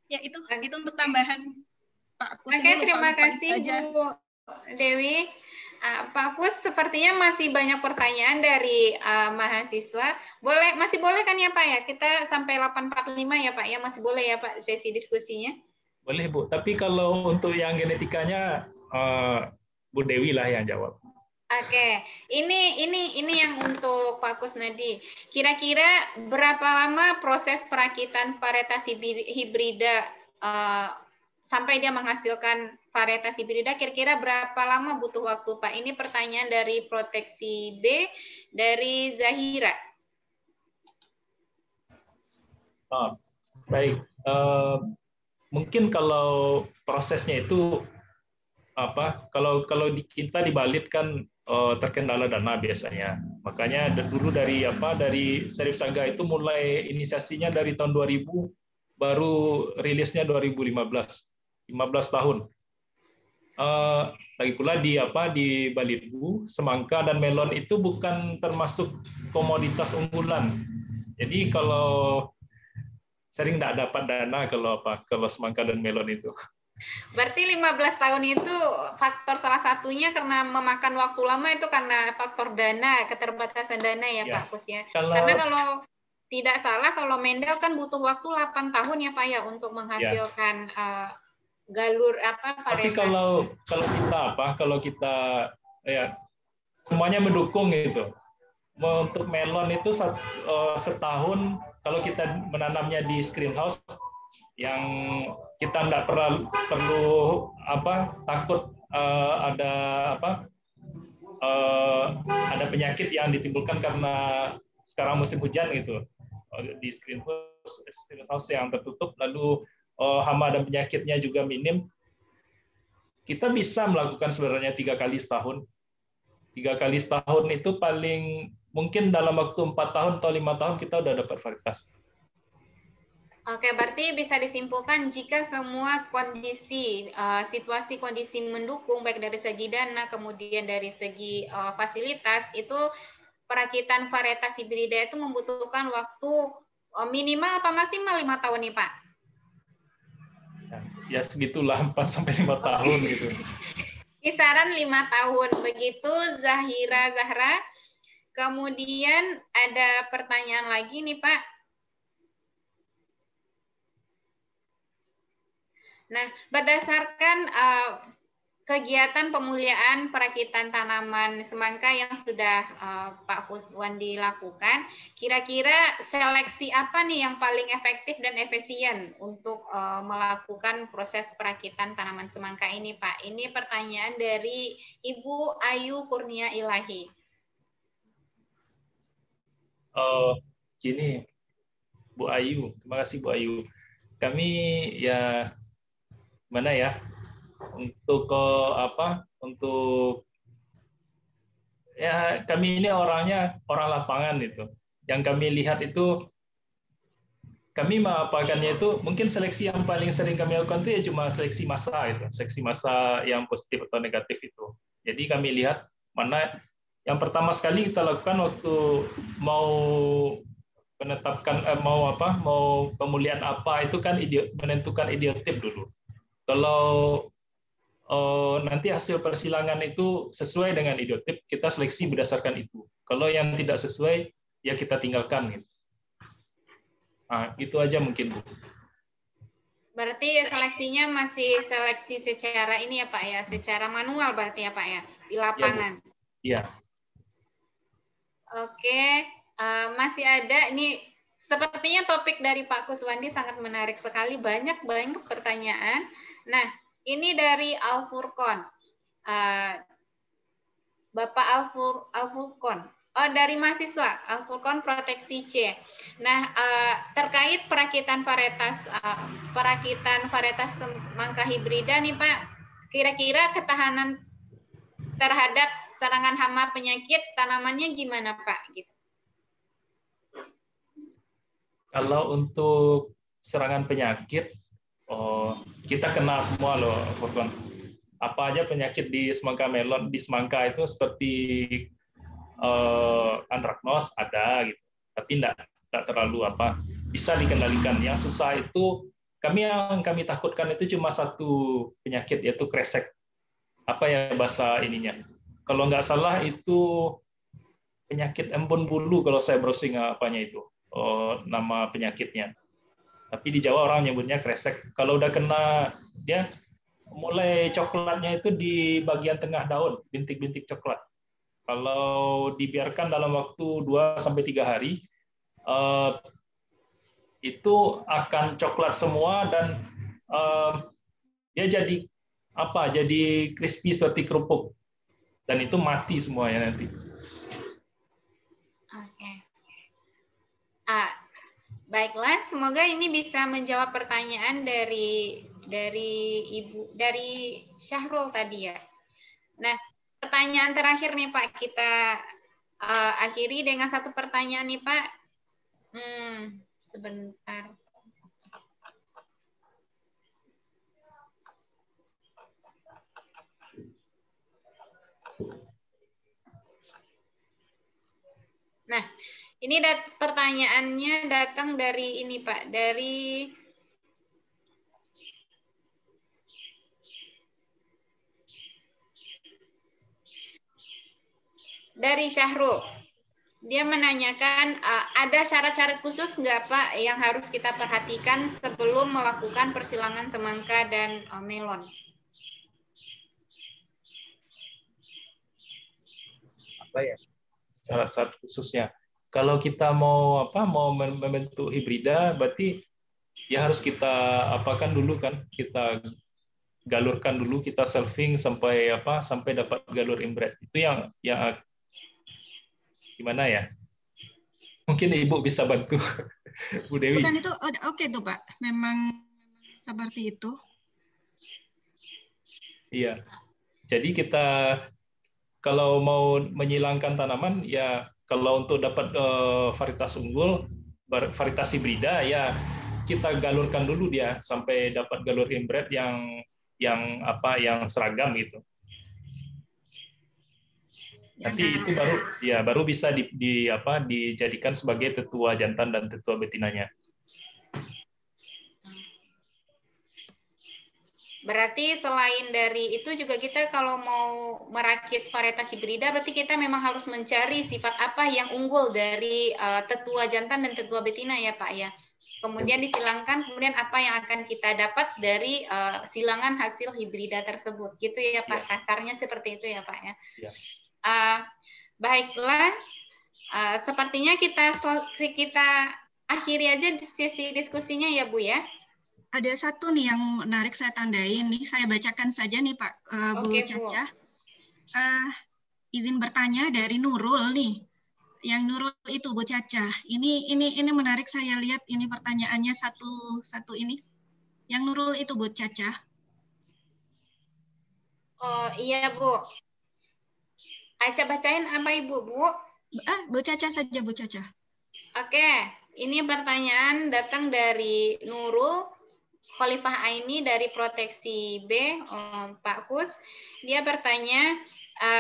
Ya itu untuk tambahan Pak Kus. Oke, terima kasih Bu Dewi. Pak Kus, sepertinya masih banyak pertanyaan dari mahasiswa. Masih boleh kan ya Pak ya? Kita sampai 8.45 ya Pak ya, masih boleh ya Pak sesi diskusinya? Boleh Bu, tapi kalau untuk yang genetikanya Bu Dewi lah yang jawab. Oke, ini yang untuk Pak Kusnadi. Kira-kira berapa lama proses perakitan varietas hibrida sampai dia menghasilkan varietas hibrida? Kira-kira berapa lama butuh waktu, Pak? Ini pertanyaan dari Proteksi B dari Zahira. Baik, mungkin kalau prosesnya itu kalau kita di Balit kan terkendala dana biasanya. Makanya dulu dari Serif Saga itu mulai inisiasinya dari tahun 2000, baru rilisnya 2015, 15 tahun. Lagi pula di Balitbu, semangka dan melon itu bukan termasuk komoditas unggulan. Jadi kalau sering tidak dapat dana kalau semangka dan melon itu. Berarti 15 tahun itu faktor salah satunya karena memakan waktu lama itu karena faktor dana, keterbatasan dana ya Pak Kus ya. Karena kalau tidak salah kalau Mendel kan butuh waktu 8 tahun ya Pak ya untuk menghasilkan galur Tapi kalau kita ya semuanya mendukung gitu. Untuk melon itu setahun kalau kita menanamnya di screenhouse yang kita tidak perlu takut ada penyakit yang ditimbulkan karena sekarang musim hujan gitu. Di screenhouse yang tertutup, lalu hama dan penyakitnya juga minim, kita bisa melakukan sebenarnya 3 kali setahun. 3 kali setahun itu paling mungkin dalam waktu 4 tahun atau 5 tahun kita udah dapat varietas. Oke, berarti bisa disimpulkan jika semua kondisi, situasi kondisi mendukung, baik dari segi dana, kemudian dari segi fasilitas, itu perakitan varietas hibrida itu membutuhkan waktu minimal apa maksimal 5 tahun nih Pak? Ya segitulah, 4-5 tahun gitu. Kisaran 5 tahun, begitu Zahira Zahra. Kemudian ada pertanyaan lagi nih Pak. Nah, berdasarkan kegiatan pemuliaan perakitan tanaman semangka yang sudah Pak Kuswandi lakukan, kira-kira seleksi apa nih yang paling efektif dan efisien untuk melakukan proses perakitan tanaman semangka ini, Pak? Ini pertanyaan dari Ibu Ayu Kurnia Ilahi. Gini, Bu Ayu, terima kasih Bu Ayu. Kami ya mana ya untuk ya kami ini orangnya orang lapangan itu. Yang kami lihat itu kami mengapakannya itu mungkin seleksi yang paling sering kami lakukan itu ya cuma seleksi massa itu, seleksi massa yang positif atau negatif itu. Jadi kami lihat mana yang pertama sekali kita lakukan waktu mau menetapkan mau pemulihan apa itu kan menentukan idiotip dulu. Kalau nanti hasil persilangan itu sesuai dengan idiotip, kita seleksi berdasarkan itu. Kalau yang tidak sesuai, ya kita tinggalkan. Gitu. Nah, itu aja mungkin, Bu. Berarti seleksinya masih seleksi secara ini ya Pak ya, secara manual berarti ya Pak ya, di lapangan. Iya. Oke, masih ada ini. Sepertinya topik dari Pak Kuswandi sangat menarik sekali, banyak pertanyaan. Nah, ini dari Al-Furqon. Bapak Al-Furqon. Oh, dari mahasiswa, Al-Furqon Proteksi C. Nah, terkait perakitan varietas semangka hibrida nih Pak, kira-kira ketahanan terhadap serangan hama penyakit tanamannya gimana Pak? Gitu. Kalau untuk serangan penyakit, kita kenal semua loh, Furqon. apa aja penyakit di semangka melon, di semangka itu seperti antraknos ada gitu, tapi enggak terlalu bisa dikendalikan. Yang susah itu yang kami takutkan itu cuma satu penyakit, yaitu kresek. Apa ya bahasa ininya? Kalau nggak salah itu penyakit embun bulu kalau saya browsing apanya itu, nama penyakitnya. Tapi di Jawa orang nyebutnya kresek. Kalau udah kena, dia mulai coklatnya itu di bagian tengah daun, bintik-bintik coklat. Kalau dibiarkan dalam waktu 2-3 hari, itu akan coklat semua dan dia jadi jadi crispy seperti kerupuk, dan itu mati semuanya nanti. Oke. Baiklah, semoga ini bisa menjawab pertanyaan dari Syahrul tadi ya. Nah, pertanyaan terakhir nih Pak, kita akhiri dengan satu pertanyaan nih Pak. Sebentar. Nah, ini pertanyaannya datang dari ini Pak, dari Syahrul. Dia menanyakan, ada syarat-syarat khusus nggak Pak yang harus kita perhatikan sebelum melakukan persilangan semangka dan melon? Apa ya syarat-syarat khususnya? Kalau kita mau membentuk hibrida, berarti ya harus kita dulu kan, kita galurkan dulu, kita selfing sampai dapat galur inbred. Itu yang gimana ya? Mungkin Ibu bisa bantu, Bu Dewi. Bukan itu, oke tuh Pak. Memang seperti itu. Iya. Jadi kita kalau mau menyilangkan tanaman, ya kalau untuk dapat varietas unggul, varietas hibrida, ya kita galurkan dulu dia sampai dapat galur inbred yang seragam gitu. Nanti itu baru bisa dijadikan sebagai tetua jantan dan tetua betinanya. Berarti selain dari itu juga kita kalau mau merakit varietas hibrida, berarti kita memang harus mencari sifat apa yang unggul dari tetua jantan dan tetua betina ya Pak ya. Kemudian disilangkan, kemudian apa yang akan kita dapat dari silangan hasil hibrida tersebut. Gitu ya Pak, kasarnya seperti itu ya Pak ya. Ya. Baiklah, sepertinya kita akhiri aja sesi diskusinya ya Bu ya. Ada satu nih yang menarik saya tandain nih, saya bacakan saja nih Pak Bu Caca. Izin bertanya dari Nurul nih. Yang Nurul itu Bu Caca. Ini menarik, saya lihat ini pertanyaannya satu ini. Yang Nurul itu Bu Caca. Oh iya Bu. Aca bacain apa Ibu, Bu? Bu Caca saja, Bu Caca. Oke, ini pertanyaan datang dari Nurul Khalifah Aini dari Proteksi B, Pak Kus. Dia bertanya,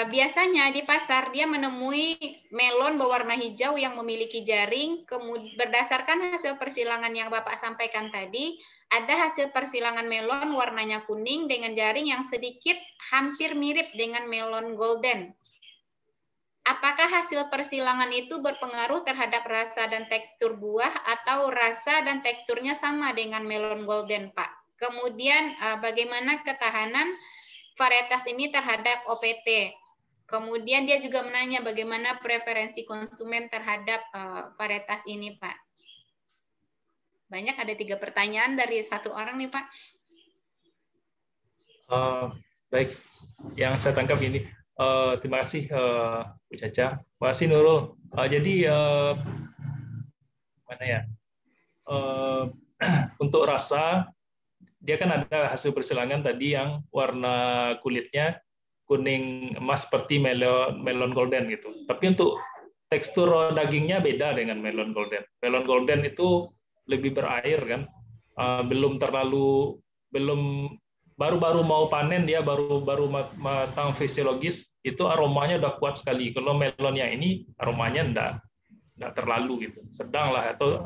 biasanya di pasar dia menemui melon berwarna hijau yang memiliki jaring, kemudian berdasarkan hasil persilangan yang Bapak sampaikan tadi, ada hasil persilangan melon warnanya kuning dengan jaring yang sedikit hampir mirip dengan melon golden. Apakah hasil persilangan itu berpengaruh terhadap rasa dan tekstur buah atau rasa dan teksturnya sama dengan melon golden, Pak? Kemudian bagaimana ketahanan varietas ini terhadap OPT? Kemudian dia juga menanya bagaimana preferensi konsumen terhadap varietas ini, Pak. Banyak, ada 3 pertanyaan dari satu orang nih, Pak. Baik, yang saya tangkap ini. Terima kasih Bu Caca. Terima kasih Nurul. Jadi mana ya? Untuk rasa, dia kan ada hasil persilangan tadi yang warna kulitnya kuning emas seperti melon golden gitu. Tapi untuk tekstur dagingnya beda dengan melon golden. Melon golden itu lebih berair kan, belum baru-baru mau panen, dia baru matang fisiologis, itu aromanya udah kuat sekali. Kalau melon yang ini aromanya enggak terlalu gitu, sedang lah atau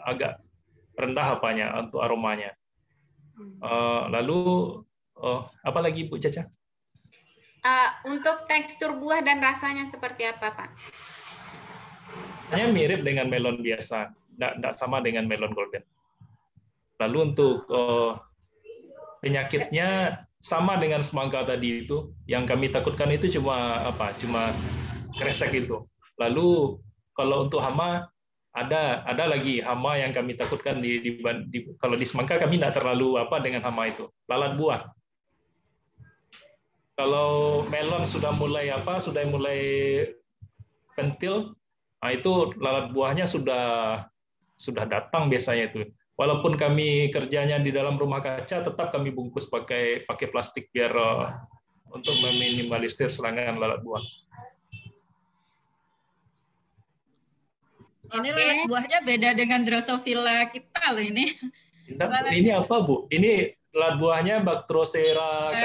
agak rendah apanya untuk aromanya. Lalu apa lagi Bu Caca? Untuk tekstur buah dan rasanya seperti apa, Pak? Rasanya mirip dengan melon biasa, enggak sama dengan melon golden. Lalu untuk penyakitnya sama dengan semangka tadi itu. Yang kami takutkan itu cuma kresek itu. Lalu kalau untuk hama ada lagi hama yang kami takutkan kalau di semangka kami tidak terlalu dengan hama itu. Lalat buah. Kalau melon sudah mulai pentil, nah itu lalat buahnya sudah datang biasanya itu. Walaupun kami kerjanya di dalam rumah kaca, tetap kami bungkus pakai plastik biar untuk meminimalisir serangan lalat buah. Ini lalat buahnya beda dengan Drosophila kita loh ini. Ini apa Bu? Ini lalat buahnya Bactrocera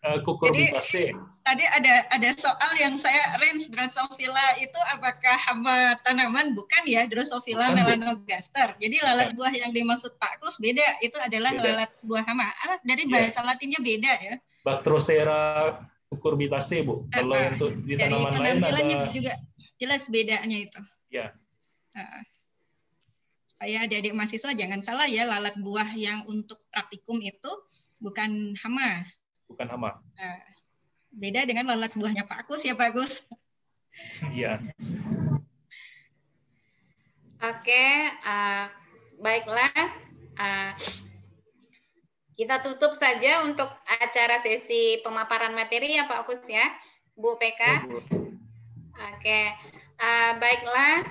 cucurbitaceae. Tadi ada soal yang saya range Drosophila itu apakah hama tanaman? Bukan ya, Drosophila melanogaster. Jadi lalat buah yang dimaksud Pak Kus beda, itu adalah lalat buah hama. Dari bahasa Latinnya beda ya. Bactrocera cucurbitaceae Bu. Kalau untuk di tanaman lain ada juga jelas bedanya itu. Ya. Supaya adik-adik mahasiswa jangan salah ya, lalat buah yang untuk praktikum itu bukan hama. Bukan hama. Beda dengan lalat buahnya Pak Kus ya Pak Kus. Iya. Oke, baiklah. Kita tutup saja untuk acara sesi pemaparan materi ya Pak Kus ya, Bu PK. Oke, baiklah.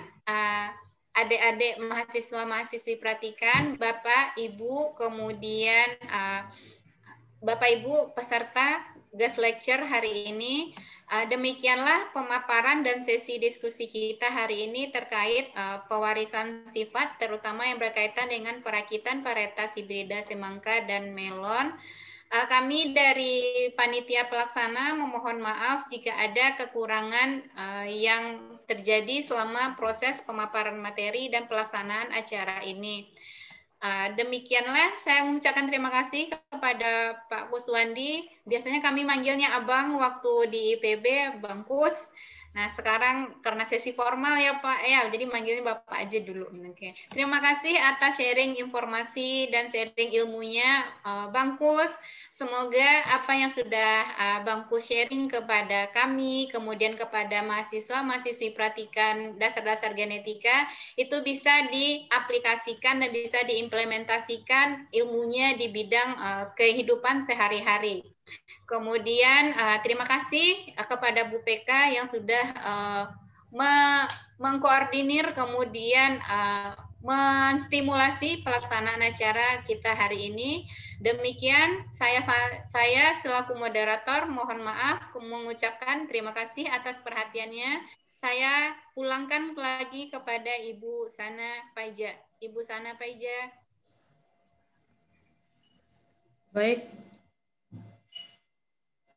Adik-adik mahasiswa-mahasiswi perhatikan, Bapak, Ibu, kemudian Bapak Ibu peserta guest lecture hari ini. Demikianlah pemaparan dan sesi diskusi kita hari ini terkait pewarisan sifat, terutama yang berkaitan dengan perakitan varietas hibrida semangka dan melon. Kami dari panitia pelaksana memohon maaf jika ada kekurangan yang terjadi selama proses pemaparan materi dan pelaksanaan acara ini. Demikianlah saya mengucapkan terima kasih kepada Pak Kuswandi. Biasanya kami manggilnya Abang waktu di IPB, Bang Kus. Nah sekarang karena sesi formal ya Pak, ya jadi manggilnya Bapak aja dulu. Oke. Terima kasih atas sharing informasi dan sharing ilmunya Bang Kus. Semoga apa yang sudah Bang Kus sharing kepada kami, kemudian kepada mahasiswa-mahasiswi praktikan dasar-dasar genetika, itu bisa diaplikasikan dan bisa diimplementasikan ilmunya di bidang kehidupan sehari-hari. Kemudian terima kasih kepada Bu PK yang sudah mengkoordinir kemudian menstimulasi pelaksanaan acara kita hari ini. Demikian saya selaku moderator mohon maaf mengucapkan terima kasih atas perhatiannya. Saya pulangkan lagi kepada Ibu Sana Paija. Ibu Sana Paija. Baik.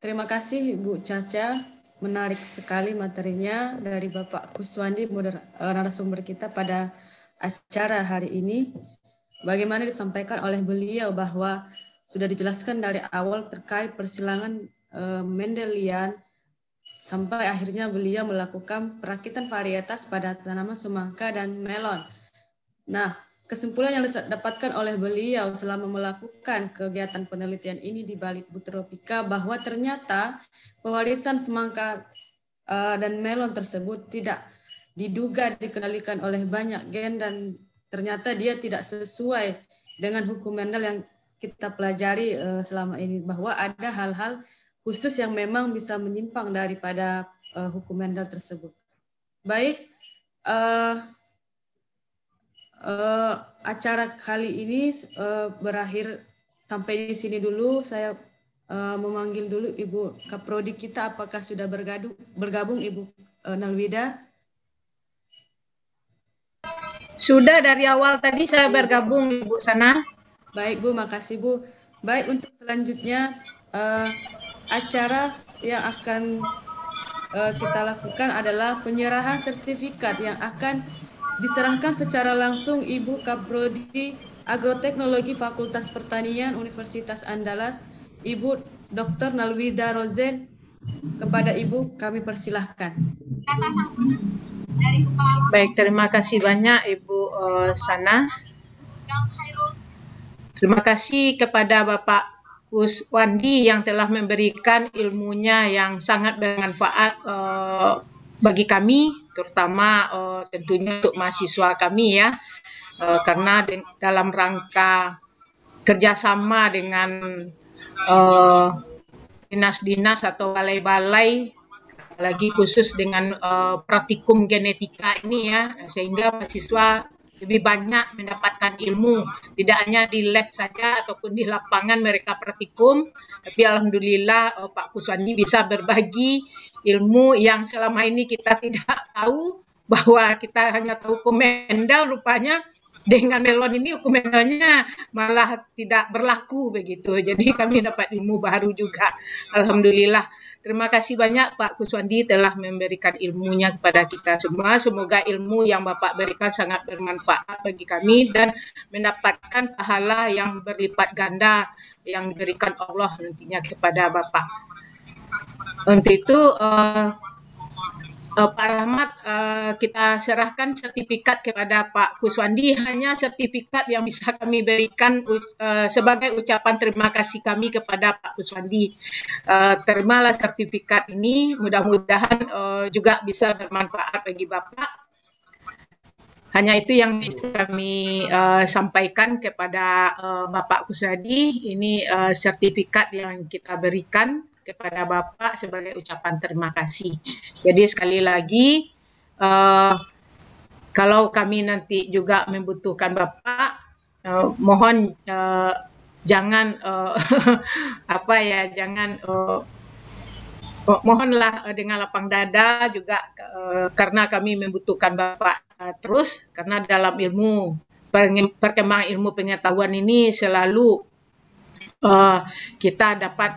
Terima kasih Bu Caca, menarik sekali materinya dari Bapak Kuswandi, narasumber kita pada acara hari ini. Bagaimana disampaikan oleh beliau bahwa sudah dijelaskan dari awal terkait persilangan Mendelian sampai akhirnya beliau melakukan perakitan varietas pada tanaman semangka dan melon. Nah, kesimpulan yang didapatkan oleh beliau selama melakukan kegiatan penelitian ini di Balik Butropika bahwa ternyata pewarisan semangka dan melon tersebut tidak diduga dikendalikan oleh banyak gen dan ternyata dia tidak sesuai dengan hukum Mendel yang kita pelajari selama ini, bahwa ada hal-hal khusus yang memang bisa menyimpang daripada hukum Mendel tersebut. Baik, acara kali ini berakhir sampai di sini dulu. Saya memanggil dulu Ibu Kaprodi kita, apakah sudah bergabung Ibu Nalwida? Sudah dari awal tadi saya bergabung Ibu Sana. Baik Bu, makasih Bu. Baik, untuk selanjutnya acara yang akan kita lakukan adalah penyerahan sertifikat yang akan diserahkan secara langsung Ibu Kaprodi Agroteknologi Fakultas Pertanian Universitas Andalas, Ibu Dr. Nalwida Rozen. Kepada Ibu kami persilahkan. Baik, terima kasih banyak Ibu Sana. Terima kasih kepada Bapak Kuswandi yang telah memberikan ilmunya yang sangat bermanfaat bagi kami, terutama tentunya untuk mahasiswa kami ya, karena dalam rangka kerjasama dengan dinas-dinas atau balai-balai, apalagi khusus dengan praktikum genetika ini ya, sehingga mahasiswa lebih banyak mendapatkan ilmu, tidak hanya di lab saja ataupun di lapangan mereka praktikum, tapi alhamdulillah Pak Kuswandi bisa berbagi ilmu yang selama ini kita tidak tahu, bahwa kita hanya tahu komendal, rupanya dengan melon ini komendalnya malah tidak berlaku begitu. Jadi kami dapat ilmu baru juga. Alhamdulillah. Terima kasih banyak Pak Kuswandi telah memberikan ilmunya kepada kita semua. Semoga ilmu yang Bapak berikan sangat bermanfaat bagi kami dan mendapatkan pahala yang berlipat ganda yang diberikan Allah nantinya kepada Bapak. Untuk itu Pak Rahmat, kita serahkan sertifikat kepada Pak Kuswandi, hanya sertifikat yang bisa kami berikan sebagai ucapan terima kasih kami kepada Pak Kuswandi. Terimalah sertifikat ini, mudah-mudahan juga bisa bermanfaat bagi Bapak. Hanya itu yang bisa kami sampaikan kepada Bapak Kuswandi. Ini sertifikat yang kita berikan kepada Bapak sebagai ucapan terima kasih. Jadi sekali lagi, kalau kami nanti juga membutuhkan Bapak, mohon jangan mohonlah dengan lapang dada juga, karena kami membutuhkan Bapak terus, karena dalam ilmu perkembangan ilmu pengetahuan ini selalu kita dapat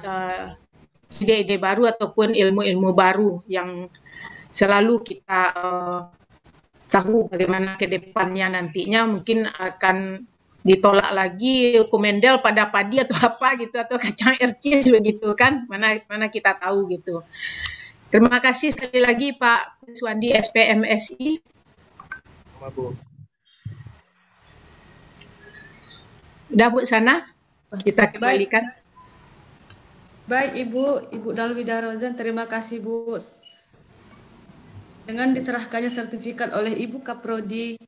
ide-ide baru ataupun ilmu-ilmu baru yang selalu kita tahu bagaimana ke depannya nantinya, mungkin akan ditolak lagi komendel pada padi atau apa gitu, atau kacang ercis begitu kan, mana kita tahu gitu. Terima kasih sekali lagi Pak Kuswandi SPMSI. Udah Bu Sana, kita kembalikan. Baik Ibu Nalwida Rozen, terima kasih Bu. Dengan diserahkannya sertifikat oleh Ibu Kaprodi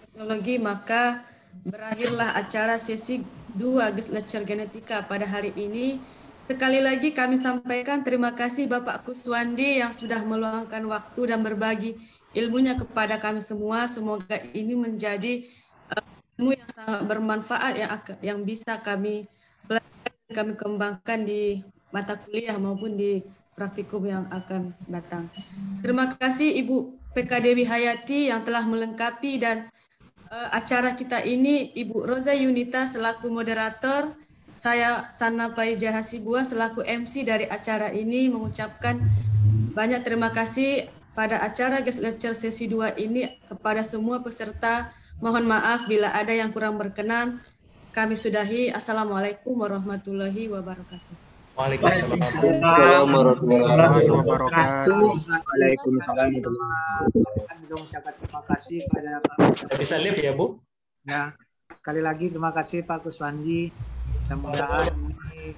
Teknologi, maka berakhirlah acara sesi 2 Guest Lecture Genetika pada hari ini. Sekali lagi kami sampaikan terima kasih Bapak Kuswandi yang sudah meluangkan waktu dan berbagi ilmunya kepada kami semua. Semoga ini menjadi ilmu yang sangat bermanfaat yang bisa kami pelajari, kami kembangkan di mata kuliah maupun di praktikum yang akan datang. Terima kasih Ibu PK Dewi Hayati yang telah melengkapi dan acara kita ini, Ibu Roza Yunita selaku moderator, saya Sana Paija Hasibuan selaku MC dari acara ini mengucapkan banyak terima kasih pada acara Guest Lecture sesi 2 ini kepada semua peserta. Mohon maaf bila ada yang kurang berkenan. Kami sudahi. Assalamualaikum warahmatullahi wabarakatuh. Waalaikumsalam warahmatullahi wabarakatuh. Waalaikumsalam terima kasih pada Pak. Bisa live ya Bu? Ya, sekali lagi terima kasih Pak Kuswandi. Mudah-mudahan ini